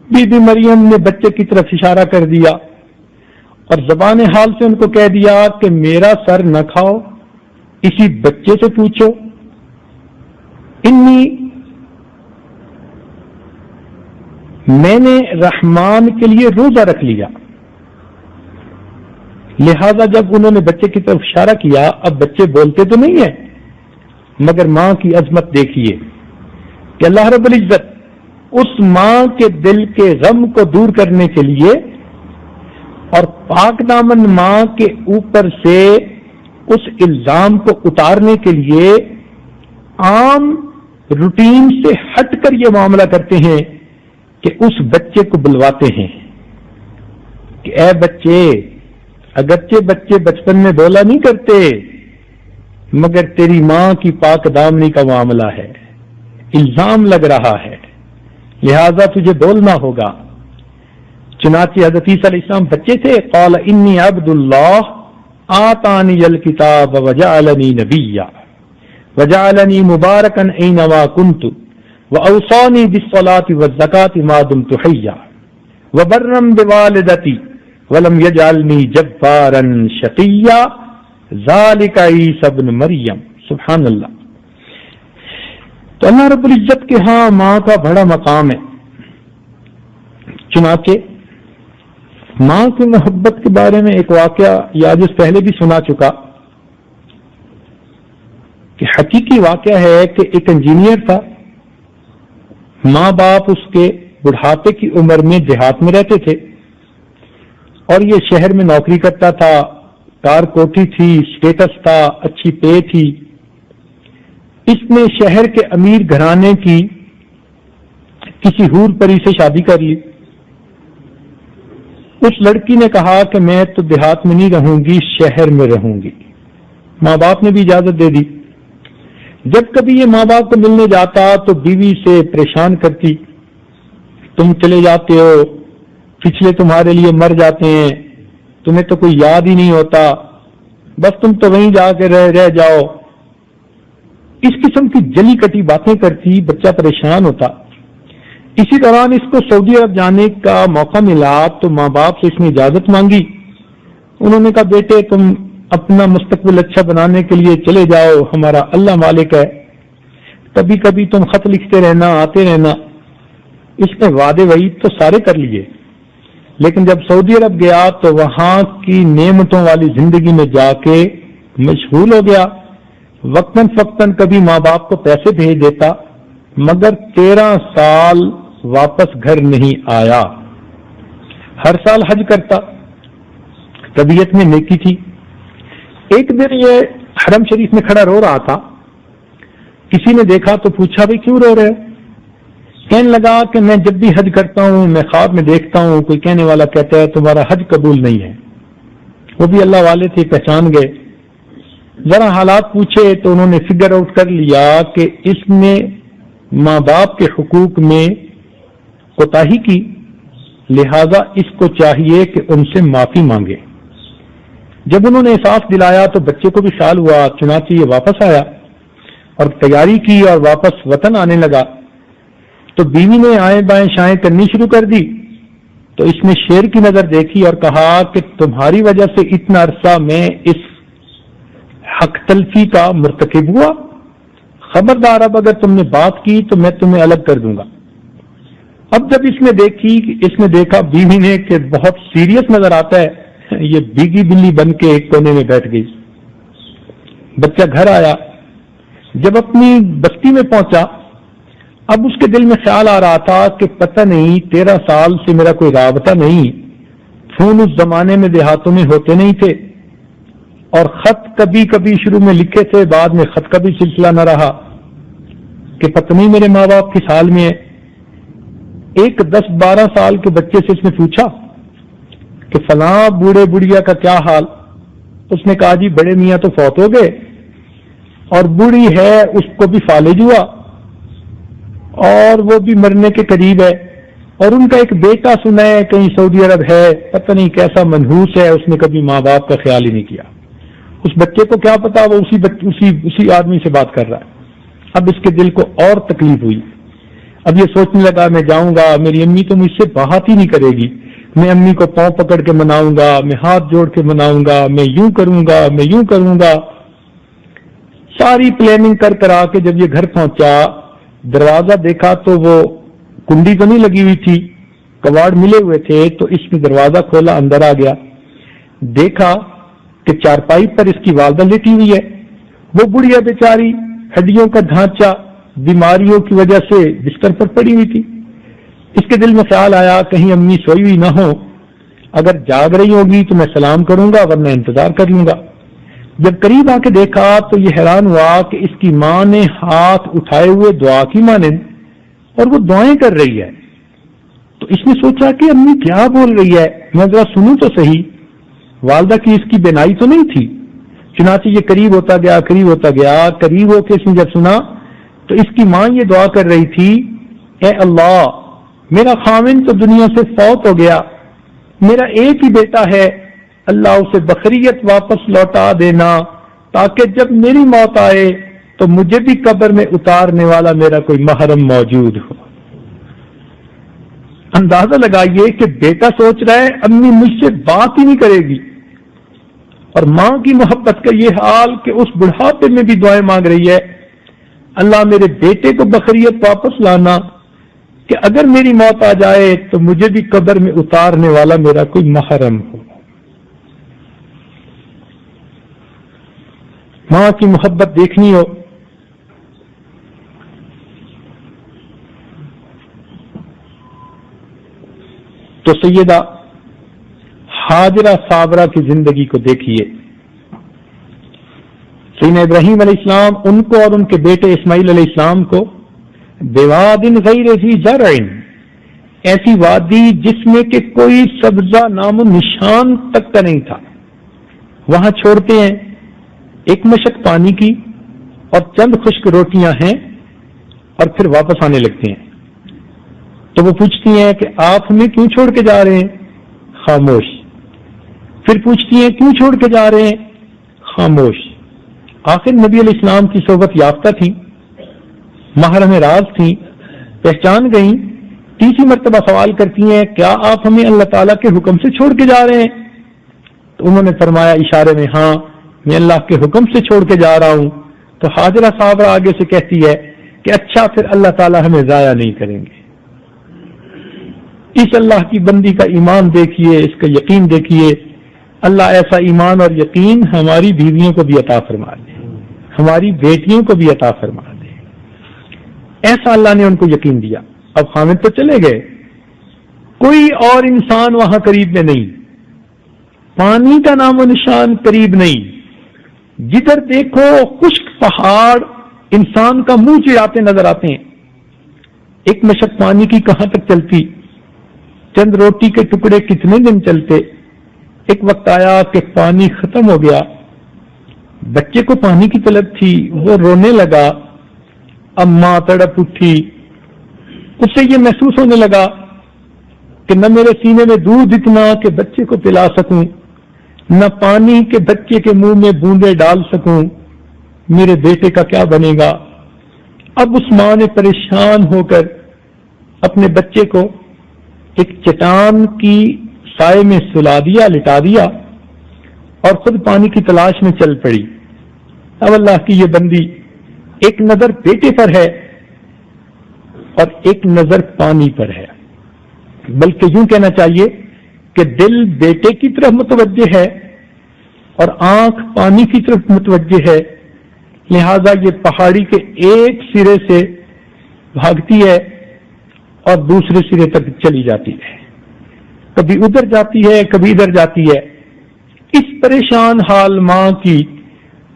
بی بی مریم نے بچے کی طرف اشارہ کر دیا اور زبان حال سے ان کو کہہ دیا کہ میرا سر نہ کھاؤ, اسی بچے سے پوچھو. میں نے رحمان کے لیے روزہ رکھ لیا. لہذا جب انہوں نے بچے کی طرف اشارہ کیا, اب بچے بولتے تو نہیں ہیں, مگر ماں کی عظمت دیکھیے کہ اللہ رب العزت اس ماں کے دل کے غم کو دور کرنے کے لیے اور پاک دامن ماں کے اوپر سے اس الزام کو اتارنے کے لیے عام روٹین سے ہٹ کر یہ معاملہ کرتے ہیں کہ اس بچے کو بلواتے ہیں کہ اے بچے, اگرچہ بچے بچپن میں بولا نہیں کرتے مگر تیری ماں کی پاک دامنی کا معاملہ ہے, الزام لگ رہا ہے, لہذا تجھے بولنا ہوگا. چنانچہ حضرت عیسیٰ علیہ السلام بچے تھے. قال انی عبد اللہ آتانی الکتاب وجعلنی نبیا وجعلنی مبارکا اینما کنت واوصانی بالصلاۃ والزکاۃ ما دمت حیا وبرا بوالدتی ولم یجعلنی جبارا شقیا ذالک عیسی ابن مریم. سبحان اللہ. تو اللہ رب العزت کے ہاں ماں کا بڑا مقام ہے. چنانچہ ماں کی محبت کے بارے میں ایک واقعہ یہ آج پہلے بھی سنا چکا کہ حقیقی واقعہ ہے کہ ایک انجینئر تھا, ماں باپ اس کے بڑھاپے کی عمر میں دیہات میں رہتے تھے اور یہ شہر میں نوکری کرتا تھا, کار کوٹھی تھی, اسٹیٹس تھا, اچھی پے تھی. اس نے شہر کے امیر گھرانے کی کسی حور پری سے شادی کر لی. اس لڑکی نے کہا کہ میں تو دیہات میں نہیں رہوں گی, شہر میں رہوں گی. ماں باپ نے بھی اجازت دے دی. جب کبھی یہ ماں باپ کو ملنے جاتا تو بیوی سے پریشان کرتی, تم چلے جاتے ہو, پچھلے تمہارے لیے مر جاتے ہیں, تمہیں تو کوئی یاد ہی نہیں ہوتا, بس تم تو وہیں جا کے رہ جاؤ. اس قسم کی جلی کٹی باتیں کرتی, بچہ پریشان ہوتا. اسی دوران اس کو سعودی عرب جانے کا موقع ملا تو ماں باپ سے اس نے اجازت مانگی. انہوں نے کہا بیٹے تم اپنا مستقبل اچھا بنانے کے لیے چلے جاؤ, ہمارا اللہ مالک ہے, کبھی کبھی تم خط لکھتے رہنا, آتے رہنا. اس نے وعدے وعید تو سارے کر لیے, لیکن جب سعودی عرب گیا تو وہاں کی نعمتوں والی زندگی میں جا کے مشغول ہو گیا. وقتاً فوقتاً کبھی ماں باپ کو پیسے بھیج دیتا, مگر 13 سال واپس گھر نہیں آیا. ہر سال حج کرتا, طبیعت میں نیکی تھی. ایک دن یہ حرم شریف میں کھڑا رو رہا تھا. کسی نے دیکھا تو پوچھا بھائی کیوں رو رہے؟ کہنے لگا کہ میں جب بھی حج کرتا ہوں میں خواب میں دیکھتا ہوں کوئی کہنے والا کہتا ہے تمہارا حج قبول نہیں ہے. وہ بھی اللہ والے تھے, پہچان گئے. ذرا حالات پوچھے تو انہوں نے فگر آؤٹ کر لیا کہ اس نے ماں باپ کے حقوق میں کوتاہی کی, لہذا اس کو چاہیے کہ ان سے معافی مانگے. جب انہوں نے احساس دلایا تو بچے کو بھی خیال ہوا, چنانچہ یہ واپس آیا. اور تیاری کی اور واپس وطن آنے لگا تو بیوی نے آئیں بائیں شائیں کرنی شروع کر دی. تو اس نے شیر کی نظر دیکھی اور کہا کہ تمہاری وجہ سے اتنا عرصہ میں اس حق تلفی کا مرتکب ہوا، خبردار اب اگر تم نے بات کی تو میں تمہیں الگ کر دوں گا. اب جب اس نے دیکھا بیوی نے کہ بہت سیریس نظر آتا ہے، یہ بھیگی بلی بن کے ایک کونے میں بیٹھ گئی. بچہ گھر آیا، جب اپنی بستی میں پہنچا اب اس کے دل میں خیال آ رہا تھا کہ پتہ نہیں 13 سال سے میرا کوئی رابطہ نہیں، فون اس زمانے میں دیہاتوں میں ہوتے نہیں تھے، اور خط کبھی کبھی شروع میں لکھے تھے، بعد میں خط کا بھی سلسلہ نہ رہا، کہ پتہ نہیں میرے ماں باپ کس حال میں ہے. ایک 10-12 سال کے بچے سے اس نے پوچھا کہ فلاں بوڑھے بڑھیا کا کیا حال؟ اس نے کہا جی بڑے میاں تو فوت ہو گئے اور بوڑھی ہے اس کو بھی فالج ہوا اور وہ بھی مرنے کے قریب ہے، اور ان کا ایک بیٹا سنا ہے کہیں سعودی عرب ہے، پتہ نہیں کیسا منحوس ہے، اس نے کبھی ماں باپ کا خیال ہی نہیں کیا. اس بچے کو کیا پتا وہ اسی آدمی سے بات کر رہا ہے. اب اس کے دل کو اور تکلیف ہوئی. اب یہ سوچنے لگا میں جاؤں گا، میری امی تو مجھ سے بات ہی نہیں کرے گی، میں امی کو پاؤں پکڑ کے مناؤں گا، میں ہاتھ جوڑ کے مناؤں گا، میں یوں کروں گا، میں یوں کروں گا. ساری پلاننگ کر آ کے جب یہ گھر پہنچا، دروازہ دیکھا تو وہ کنڈی تو نہیں لگی ہوئی تھی، کواڑ ملے ہوئے تھے. تو اس نے دروازہ کھولا، اندر آ گیا، دیکھا کہ چارپائی پر اس کی والدہ لیٹی ہوئی ہے. وہ بڑھیا بیچاری ہڈیوں کا ڈھانچہ بیماریوں کی وجہ سے بستر پر پڑی ہوئی تھی. اس کے دل میں خیال آیا کہیں امی سوئی ہوئی نہ ہو، اگر جاگ رہی ہوگی تو میں سلام کروں گا ورنہ انتظار کر لوں گا. جب قریب آ کے دیکھا تو یہ حیران ہوا کہ اس کی ماں نے ہاتھ اٹھائے ہوئے دعا کی مانند اور وہ دعائیں کر رہی ہے. تو اس نے سوچا کہ امی کیا بول رہی ہے، میں ذرا سنوں تو صحیح. والدہ کی اس کی بینائی تو نہیں تھی. چنانچہ یہ قریب ہوتا گیا، قریب ہو کے اس نے جب سنا تو اس کی ماں یہ دعا کر رہی تھی، اے اللہ میرا خاوند تو دنیا سے فوت ہو گیا، میرا ایک ہی بیٹا ہے، اللہ اسے بخریت واپس لوٹا دینا تاکہ جب میری موت آئے تو مجھے بھی قبر میں اتارنے والا میرا کوئی محرم موجود ہو. اندازہ لگائیے کہ بیٹا سوچ رہا ہے امی مجھ سے بات ہی نہیں کرے گی، اور ماں کی محبت کا یہ حال کہ اس بڑھاپے میں بھی دعائیں مانگ رہی ہے، اللہ میرے بیٹے کو بخریت واپس لانا کہ اگر میری موت آ جائے تو مجھے بھی قبر میں اتارنے والا میرا کوئی محرم ہو. ماں کی محبت دیکھنی ہو تو سیدہ حاجرہ صابرہ کی زندگی کو دیکھیے. سیدنا ابراہیم علیہ السلام ان کو اور ان کے بیٹے اسماعیل علیہ السلام کو بواد غیر ذی زرع، ایسی وادی جس میں کہ کوئی سبزہ نام و نشان تک کا نہیں تھا، وہاں چھوڑتے ہیں. ایک مشک پانی کی اور چند خشک روٹیاں ہیں اور پھر واپس آنے لگتے ہیں. تو وہ پوچھتی ہیں کہ آپ ہمیں کیوں چھوڑ کے جا رہے ہیں؟ خاموش. پھر پوچھتی ہیں کیوں چھوڑ کے جا رہے ہیں؟ خاموش. آخر نبی علیہ السلام کی صحبت یافتہ تھیں، محرم راز تھیں، پہچان گئیں. تیسری مرتبہ سوال کرتی ہیں کیا آپ ہمیں اللہ تعالیٰ کے حکم سے چھوڑ کے جا رہے ہیں؟ تو انہوں نے فرمایا اشارے میں ہاں میں اللہ کے حکم سے چھوڑ کے جا رہا ہوں. تو حاجرہ صابرہ آگے سے کہتی ہے کہ اچھا پھر اللہ تعالیٰ ہمیں ضائع نہیں کریں گے. اس اللہ کی بندی کا ایمان دیکھیے، اس کا یقین دیکھیے. اللہ ایسا ایمان اور یقین ہماری بیویوں کو بھی عطا فرما دے، ہماری بیٹیوں کو بھی عطا فرما دے. ایسا اللہ نے ان کو یقین دیا. اب خامد تو چلے گئے، کوئی اور انسان وہاں قریب میں نہیں، پانی کا نام و نشان قریب نہیں. جدھر دیکھو خشک پہاڑ انسان کا منہ چڑھاتے نظر آتے ہیں. ایک مشک پانی کی کہاں تک چلتی، چند روٹی کے ٹکڑے کتنے دن چلتے. ایک وقت آیا کہ پانی ختم ہو گیا، بچے کو پانی کی طلب تھی، وہ رونے لگا. اب ماں تڑپ اٹھی، اس سے یہ محسوس ہونے لگا کہ نہ میرے سینے میں دودھ اتنا کہ بچے کو پلا سکوں، نہ پانی کے بچے کے منہ میں بوندے ڈال سکوں. میرے بیٹے کا کیا بنے گا؟ اب اس ماں نے پریشان ہو کر اپنے بچے کو ایک چٹان کی سائے میں سلا دیا، لٹا دیا اور خود پانی کی تلاش میں چل پڑی۔ اب اللہ کی یہ بندی ایک نظر بیٹے پر ہے اور ایک نظر پانی پر ہے، بلکہ یوں کہنا چاہیے کہ دل بیٹے کی طرف متوجہ ہے اور آنکھ پانی کی طرف متوجہ ہے، لہذا یہ پہاڑی کے ایک سرے سے بھاگتی ہے اور دوسرے سرے تک چلی جاتی ہے، کبھی ادھر جاتی ہے کبھی ادھر جاتی ہے۔ اس پریشان حال ماں کی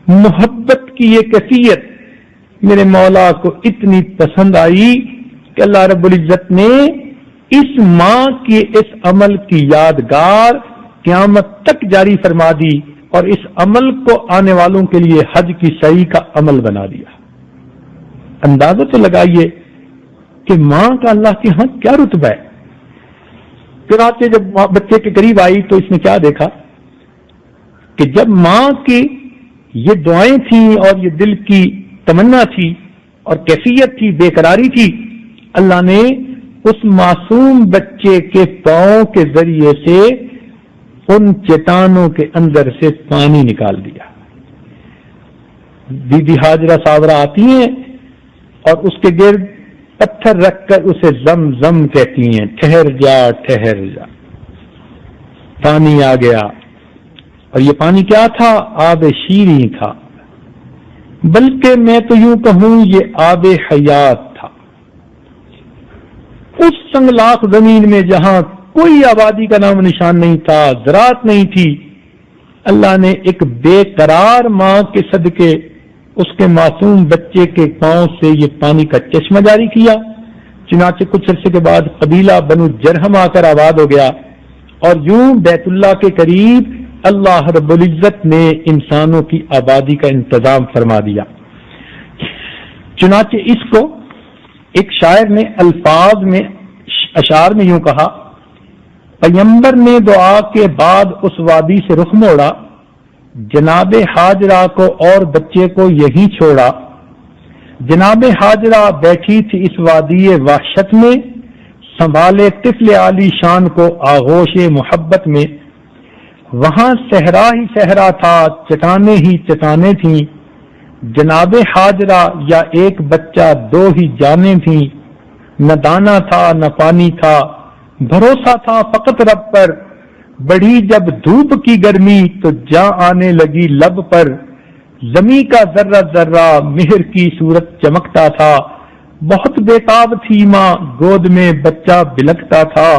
محبت کی یہ کیفیت میرے مولا کو اتنی پسند آئی کہ اللہ رب العزت نے اس ماں کی اس عمل کی یادگار قیامت تک جاری فرما دی اور اس عمل کو آنے والوں کے لیے حج کی سعی کا عمل بنا دیا۔ اندازہ تو لگائیے کہ ماں کا اللہ کے ہاں کیا رتبہ ہے۔ چنانچہ جب بچے کے قریب آئی تو اس نے کیا دیکھا کہ جب ماں کی یہ دعائیں تھیں اور یہ دل کی تمنا تھی اور کیفیت تھی، بے قراری تھی، اللہ نے اس معصوم بچے کے پاؤں کے ذریعے سے ان چٹانوں کے اندر سے پانی نکال دیا۔ بی بی ہاجرہ صابرہ آتی ہیں اور اس کے گرد پتھر رکھ کر اسے زم زم کہتی ہیں، ٹھہر جا ٹھہر جا۔ پانی آ گیا اور یہ پانی کیا تھا؟ آب شیریں تھا، بلکہ میں تو یوں کہوں یہ آب حیات تھا۔ اس سنگلاخ زمین میں جہاں کوئی آبادی کا نام نشان نہیں تھا، زراعت نہیں تھی، اللہ نے ایک بے قرار ماں کے صدقے اس کے معصوم بچے کے پاؤں سے یہ پانی کا چشمہ جاری کیا۔ چنانچہ کچھ عرصے کے بعد قبیلہ بنو جرہم آ کر آباد ہو گیا اور یوں بیت اللہ کے قریب اللہ رب العزت نے انسانوں کی آبادی کا انتظام فرما دیا۔ چنانچہ اس کو ایک شاعر نے الفاظ میں اشعار میں یوں کہا، پیغمبر نے دعا کے بعد اس وادی سے رخ موڑا، جناب ہاجرہ کو اور بچے کو یہیں چھوڑا۔ جناب ہاجرہ بیٹھی تھی اس وادی وحشت میں، سنبھالے طفل عالی شان کو آغوش محبت میں۔ وہاں صحرا ہی صحرا تھا، چٹانیں ہی چٹانیں تھیں، جناب ہاجرہ یا ایک بچہ دو ہی جانیں تھیں۔ نہ دانا تھا نہ پانی تھا، بھروسہ تھا فقط رب پر، بڑھی جب دھوپ کی گرمی تو جاں آنے لگی لب پر۔ زمیں کا ذرہ ذرہ مہر کی صورت چمکتا تھا، بہت بےتاب تھی ماں گود میں بچہ بلکتا تھا۔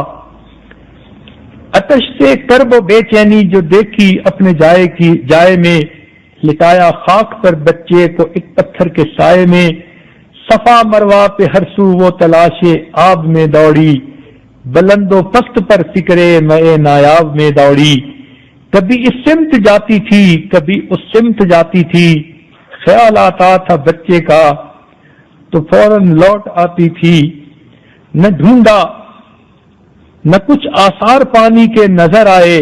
آتش سے کرب و بے چینی جو دیکھی اپنے جائے میں، لٹایا خاک پر بچے کو ایک پتھر کے سائے میں۔ صفا مروا پہ ہر سو وہ تلاشے آب میں دوڑی، بلند و پست پر فکرے میں نایاب میں دوڑی۔ کبھی اس سمت جاتی تھی کبھی اس سمت جاتی تھی، خیال آتا تھا بچے کا تو فوراً لوٹ آتی تھی۔ نہ ڈھونڈا نہ کچھ آثار پانی کے نظر آئے،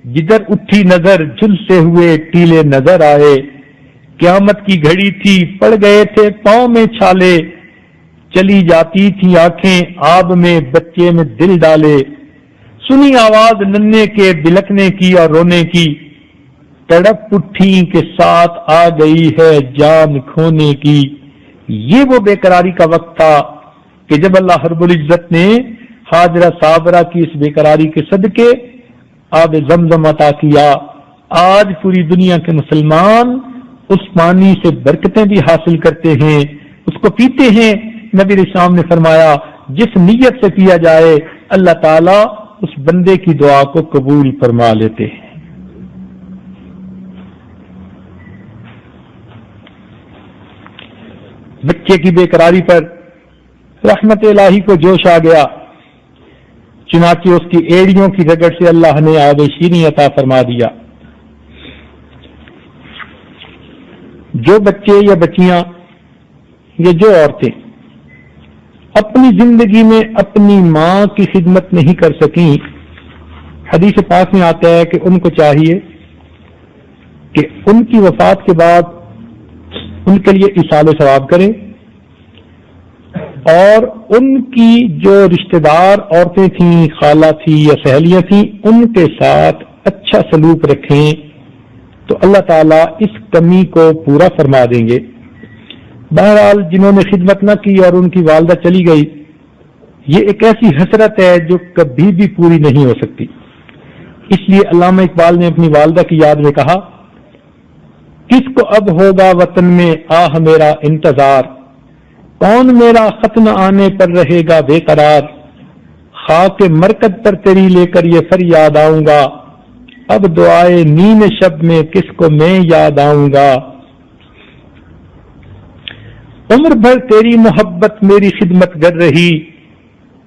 جدھر اٹھی نظر جھلسے ہوئے ٹیلے نظر آئے۔ قیامت کی گھڑی تھی پڑ گئے تھے پاؤں میں چھالے، چلی جاتی تھی آنکھیں آب میں بچے میں دل ڈالے۔ سنی آواز ننے کے بلکنے کی اور رونے کی، تڑپ اٹھی کے ساتھ آ گئی ہے جان کھونے کی۔ یہ وہ بے قراری کا وقت تھا کہ جب اللہ رب العزت نے ہاجرہ صابرہ کی اس بے قراری کے صدقے آب زمزم عطا کیا۔ آج پوری دنیا کے مسلمان اس پانی سے برکتیں بھی حاصل کرتے ہیں، اس کو پیتے ہیں۔ نبی اسلام نے فرمایا جس نیت سے پیا جائے اللہ تعالیٰ اس بندے کی دعا کو قبول فرما لیتے ہیں۔ بچے کی بے قراری پر رحمت الہی کو جوش آ گیا، چنانچہ اس کی ایڑیوں کی رگڑ سے اللہ نے آب شیریں عطا فرما دیا۔ جو بچے یا بچیاں یا جو عورتیں اپنی زندگی میں اپنی ماں کی خدمت نہیں کر سکیں، حدیث پاک میں آتا ہے کہ ان کو چاہیے کہ ان کی وفات کے بعد ان کے لیے ایصال ثواب کریں اور ان کی جو رشتہ دار عورتیں تھیں، خالہ تھی یا سہیلیاں تھیں، ان کے ساتھ اچھا سلوک رکھیں تو اللہ تعالیٰ اس کمی کو پورا فرما دیں گے۔ بہرحال جنہوں نے خدمت نہ کی اور ان کی والدہ چلی گئی، یہ ایک ایسی حسرت ہے جو کبھی بھی پوری نہیں ہو سکتی۔ اس لیے علامہ اقبال نے اپنی والدہ کی یاد میں کہا، کس کو اب ہوگا وطن میں آہ میرا انتظار، کون میرا خط نہ آنے پر رہے گا بے قرار، خاک مرکز پر تیری لے کر یہ فریاد آؤں گا، اب دعائے نیم شب میں کس کو میں یاد آؤں گا۔ عمر بھر تیری محبت میری خدمت گر رہی،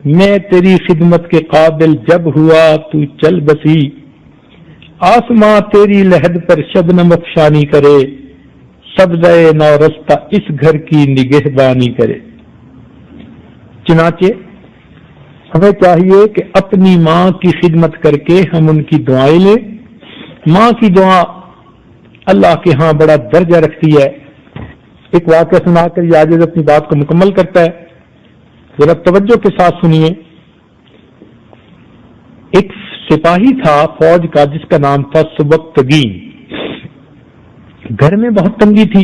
میں تیری خدمت کے قابل جب ہوا تو چل بسی، آسماں تیری لحد پر شبنم افشانی کرے، سبزۂ نورستہ اس گھر کی نگہبانی کرے۔ چنانچہ ہمیں چاہیے کہ اپنی ماں کی خدمت کر کے ہم ان کی دعائیں لیں۔ ماں کی دعا اللہ کے ہاں بڑا درجہ رکھتی ہے۔ ایک واقعہ سنا کر یہ عاجز اپنی بات کو مکمل کرتا ہے، ذرا توجہ کے ساتھ سنیے۔ ایک سپاہی تھا فوج کا جس کا نام تھا سبکتگین۔ گھر میں بہت تنگی تھی۔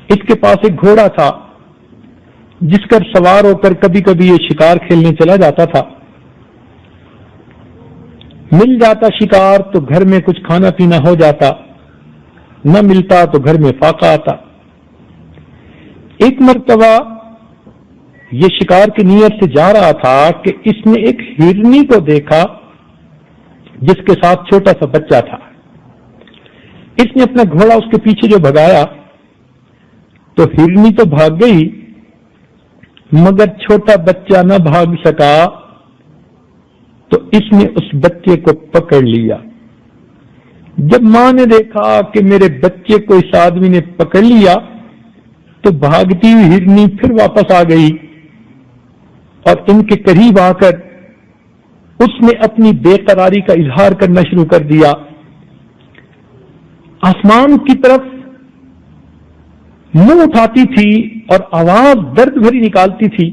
اس کے پاس ایک گھوڑا تھا جس پر سوار ہو کر کبھی کبھی یہ شکار کھیلنے چلا جاتا تھا۔ مل جاتا شکار تو گھر میں کچھ کھانا پینا ہو جاتا، نہ ملتا تو گھر میں فاقہ آتا۔ ایک مرتبہ یہ شکار کی نیت سے جا رہا تھا کہ اس نے ایک ہرنی کو دیکھا جس کے ساتھ چھوٹا سا بچہ تھا۔ اس نے اپنا گھوڑا اس کے پیچھے جو بھگایا تو ہرنی تو بھاگ گئی مگر چھوٹا بچہ نہ بھاگ سکا، تو اس نے اس بچے کو پکڑ لیا۔ جب ماں نے دیکھا کہ میرے بچے کو اس آدمی نے پکڑ لیا تو بھاگتی ہوئی ہرنی پھر واپس آ گئی اور ان کے قریب آ کر اس نے اپنی بے قراری کا اظہار کرنا شروع کر دیا۔ آسمان کی طرف منہ اٹھاتی تھی اور آواز درد بھری نکالتی تھی۔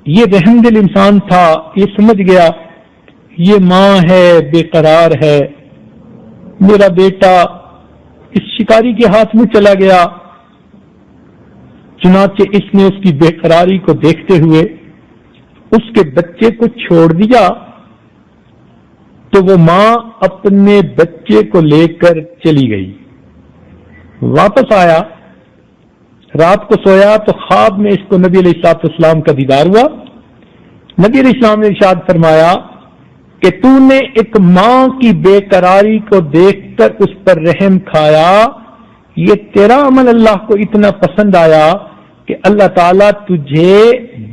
یہ رحم دل انسان تھا، یہ سمجھ گیا یہ ماں ہے، بے قرار ہے، میرا بیٹا اس شکاری کے ہاتھ میں چلا گیا۔ چنانچہ اس نے اس کی بے قراری کو دیکھتے ہوئے اس کے بچے کو چھوڑ دیا، تو وہ ماں اپنے بچے کو لے کر چلی گئی۔ واپس آیا، رات کو سویا تو خواب میں اس کو نبی علیہ الصلوۃ والسلام کا دیدار ہوا۔ نبی علیہ السلام نے ارشاد فرمایا کہ تو نے ایک ماں کی بے قراری کو دیکھ کر اس پر رحم کھایا، یہ تیرا عمل اللہ کو اتنا پسند آیا کہ اللہ تعالیٰ تجھے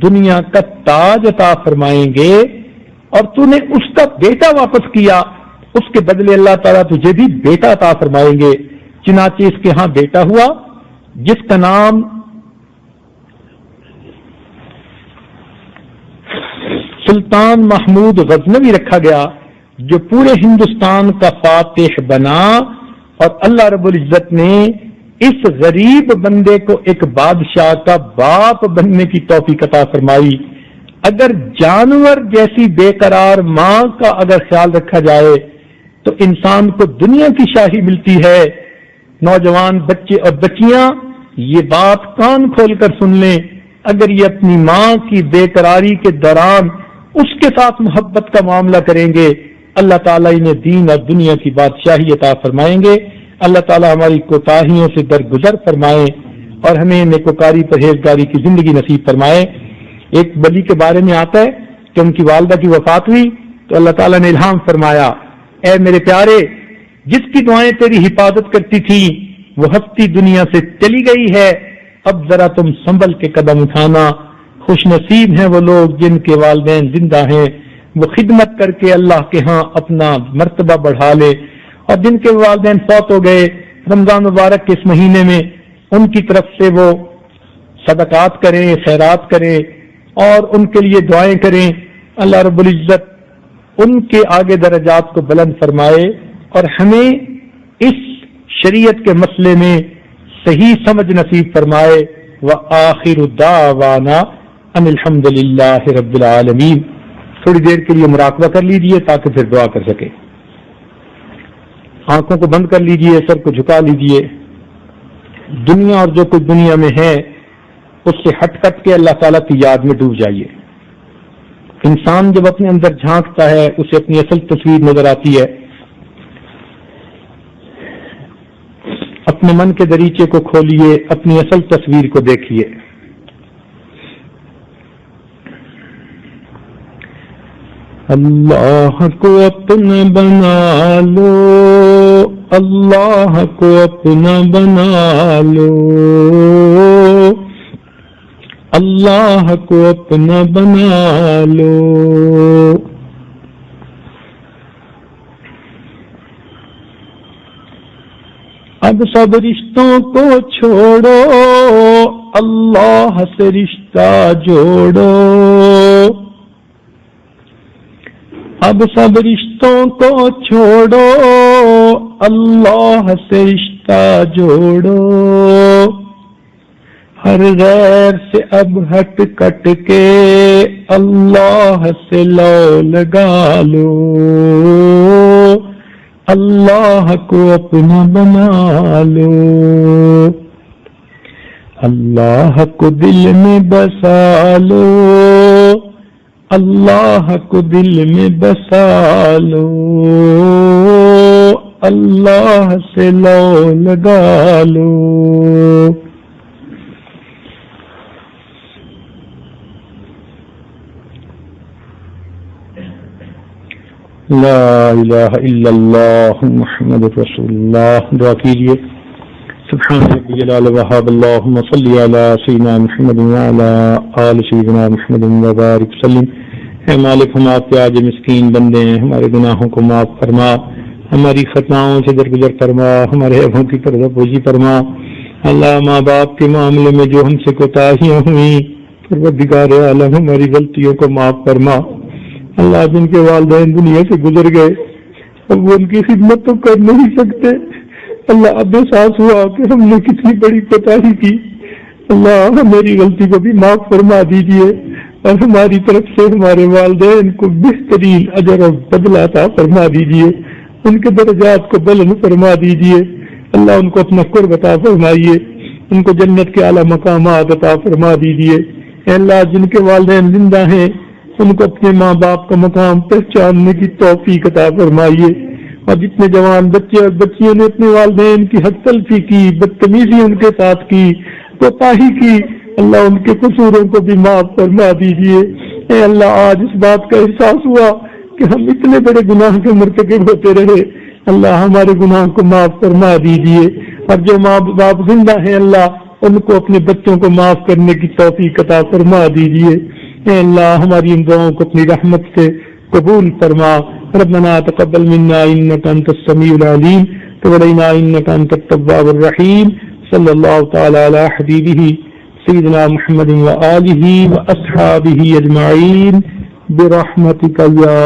دنیا کا تاج عطا فرمائیں گے، اور تو نے اس کا بیٹا واپس کیا، اس کے بدلے اللہ تعالیٰ تجھے بھی بیٹا عطا فرمائیں گے۔ چنانچہ اس کے ہاں بیٹا ہوا جس کا نام سلطان محمود غزنوی رکھا گیا، جو پورے ہندوستان کا فاتح بنا، اور اللہ رب العزت نے اس غریب بندے کو ایک بادشاہ کا باپ بننے کی توفیق عطا فرمائی۔ اگر جانور جیسی بے قرار ماں کا اگر خیال رکھا جائے تو انسان کو دنیا کی شاہی ملتی ہے۔ نوجوان بچے اور بچیاں یہ بات کان کھول کر سن لیں، اگر یہ اپنی ماں کی بے قراری کے دوران اس کے ساتھ محبت کا معاملہ کریں گے، اللہ تعالیٰ انہیں دین اور دنیا کی بادشاہی عطا فرمائیں گے۔ اللہ تعالیٰ ہماری کوتاہیوں سے درگزر فرمائے اور ہمیں نیکوکاری پرہیزگاری کی زندگی نصیب فرمائے۔ ایک ولی کے بارے میں آتا ہے کہ ان کی والدہ کی وفات ہوئی تو اللہ تعالیٰ نے الہام فرمایا، اے میرے پیارے، جس کی دعائیں تیری حفاظت کرتی تھی وہ ہستی دنیا سے چلی گئی ہے، اب ذرا تم سنبھل کے قدم اٹھانا۔ خوش نصیب ہیں وہ لوگ جن کے والدین زندہ ہیں، وہ خدمت کر کے اللہ کے ہاں اپنا مرتبہ بڑھا لے، اور جن کے والدین فوت ہو گئے رمضان مبارک کے اس مہینے میں ان کی طرف سے وہ صدقات کریں، خیرات کریں اور ان کے لیے دعائیں کریں۔ اللہ رب العزت ان کے آگے درجات کو بلند فرمائے اور ہمیں اس شریعت کے مسئلے میں صحیح سمجھ نصیب فرمائے۔ وآخر دعوانا ان الحمد للہ رب العالمین. تھوڑی دیر کے لیے مراقبہ کر لیجئے تاکہ پھر دعا کر سکے. آنکھوں کو بند کر لیجئے, سر کو جھکا لیجئے. دنیا اور جو کچھ دنیا میں ہے اس سے ہٹ کٹ کے اللہ تعالیٰ کی یاد میں ڈوب جائیے. انسان جب اپنے اندر جھانکتا ہے اسے اپنی اصل تصویر نظر آتی ہے. اپنے من کے دریچے کو کھولیے, اپنی اصل تصویر کو دیکھیے. اللہ کو اپنا بنا لو, اللہ کو اپنا بنا لو, اللہ کو اپنا بنا لو. اب سب رشتوں کو چھوڑو, اللہ سے رشتہ جوڑو. اب سب رشتوں کو چھوڑو, اللہ سے رشتہ جوڑو. ہر غیر سے اب ہٹ کٹ کے اللہ سے لو لگا لو. اللہ کو اپنا بنا لو. اللہ کو دل میں بسا لو, اللہ کو دل میں بسا لو. اللہ سے لو لگا لو. لا الہ الا اللہ محمد رسول اللہ. دعا کیجیے. سبحان ربی العلی وہاب اللہم صلی علی سیدنا محمد وعلی آل سیدنا محمد وبارک وسلم. اے مالک, ہم آپ کے آج مسکین بندے ہیں, ہمارے گناہوں کو معاف فرما, ہماری خطاؤں سے درگزر فرما, ہمارے عیبوں کی پردہ پوشی فرما. اللہ ماں باپ کے معاملے میں جو ہم سے کوتاہیاں ہوئیں, پروردگار عالم ہماری غلطیوں کو معاف فرما. اللہ جن کے والدین دنیا سے گزر گئے اب وہ ان کی خدمت تو کر نہیں سکتے. اللہ اب احساس ہوا کہ ہم نے کتنی بڑی کوتاہی کی. اللہ میری غلطی کو بھی معاف فرما دیجیے اور ہماری طرف سے ہمارے والدین کو بہترین اجر اور بدلہ عطا فرما دیجیے. ان کے درجات کو بلند فرما دیجیے. اللہ ان کو اپنا قرب عطا فرمائیے, ان کو جنت کے اعلیٰ مقامات عطا فرما دیجیے. اے اللہ جن کے والدین زندہ ہیں ان کو اپنے ماں باپ کا مقام پہچاننے کی توفیق عطا فرمائیے. اور جتنے جوان بچے اور بچیوں نے اپنے والدین کی حق تلفی کی, بدتمیزی ان کے ساتھ کی, کوتاہی کی, اللہ ان کے قصوروں کو بھی معاف فرما دیجیے. اے اللہ آج اس بات کا احساس ہوا کہ ہم اتنے بڑے گناہ کے مرتکب ہوتے رہے. اللہ ہمارے گناہ کو معاف فرما دیجیے. اور جو ماں باپ زندہ ہیں اللہ ان کو اپنے بچوں کو معاف کرنے کی توفیق عطا فرما دیجیے. اے اللہ ہماری ان دعاؤں کو اپنی رحمت سے قبول فرما. ربنا تقبل منا انك انت السميع العليم وتب علينا انك انت التواب الرحيم. صلی اللہ تعالی علی حبیبہ سیدنا محمد وآلہ واصحابہ اجمعین برحمتک یا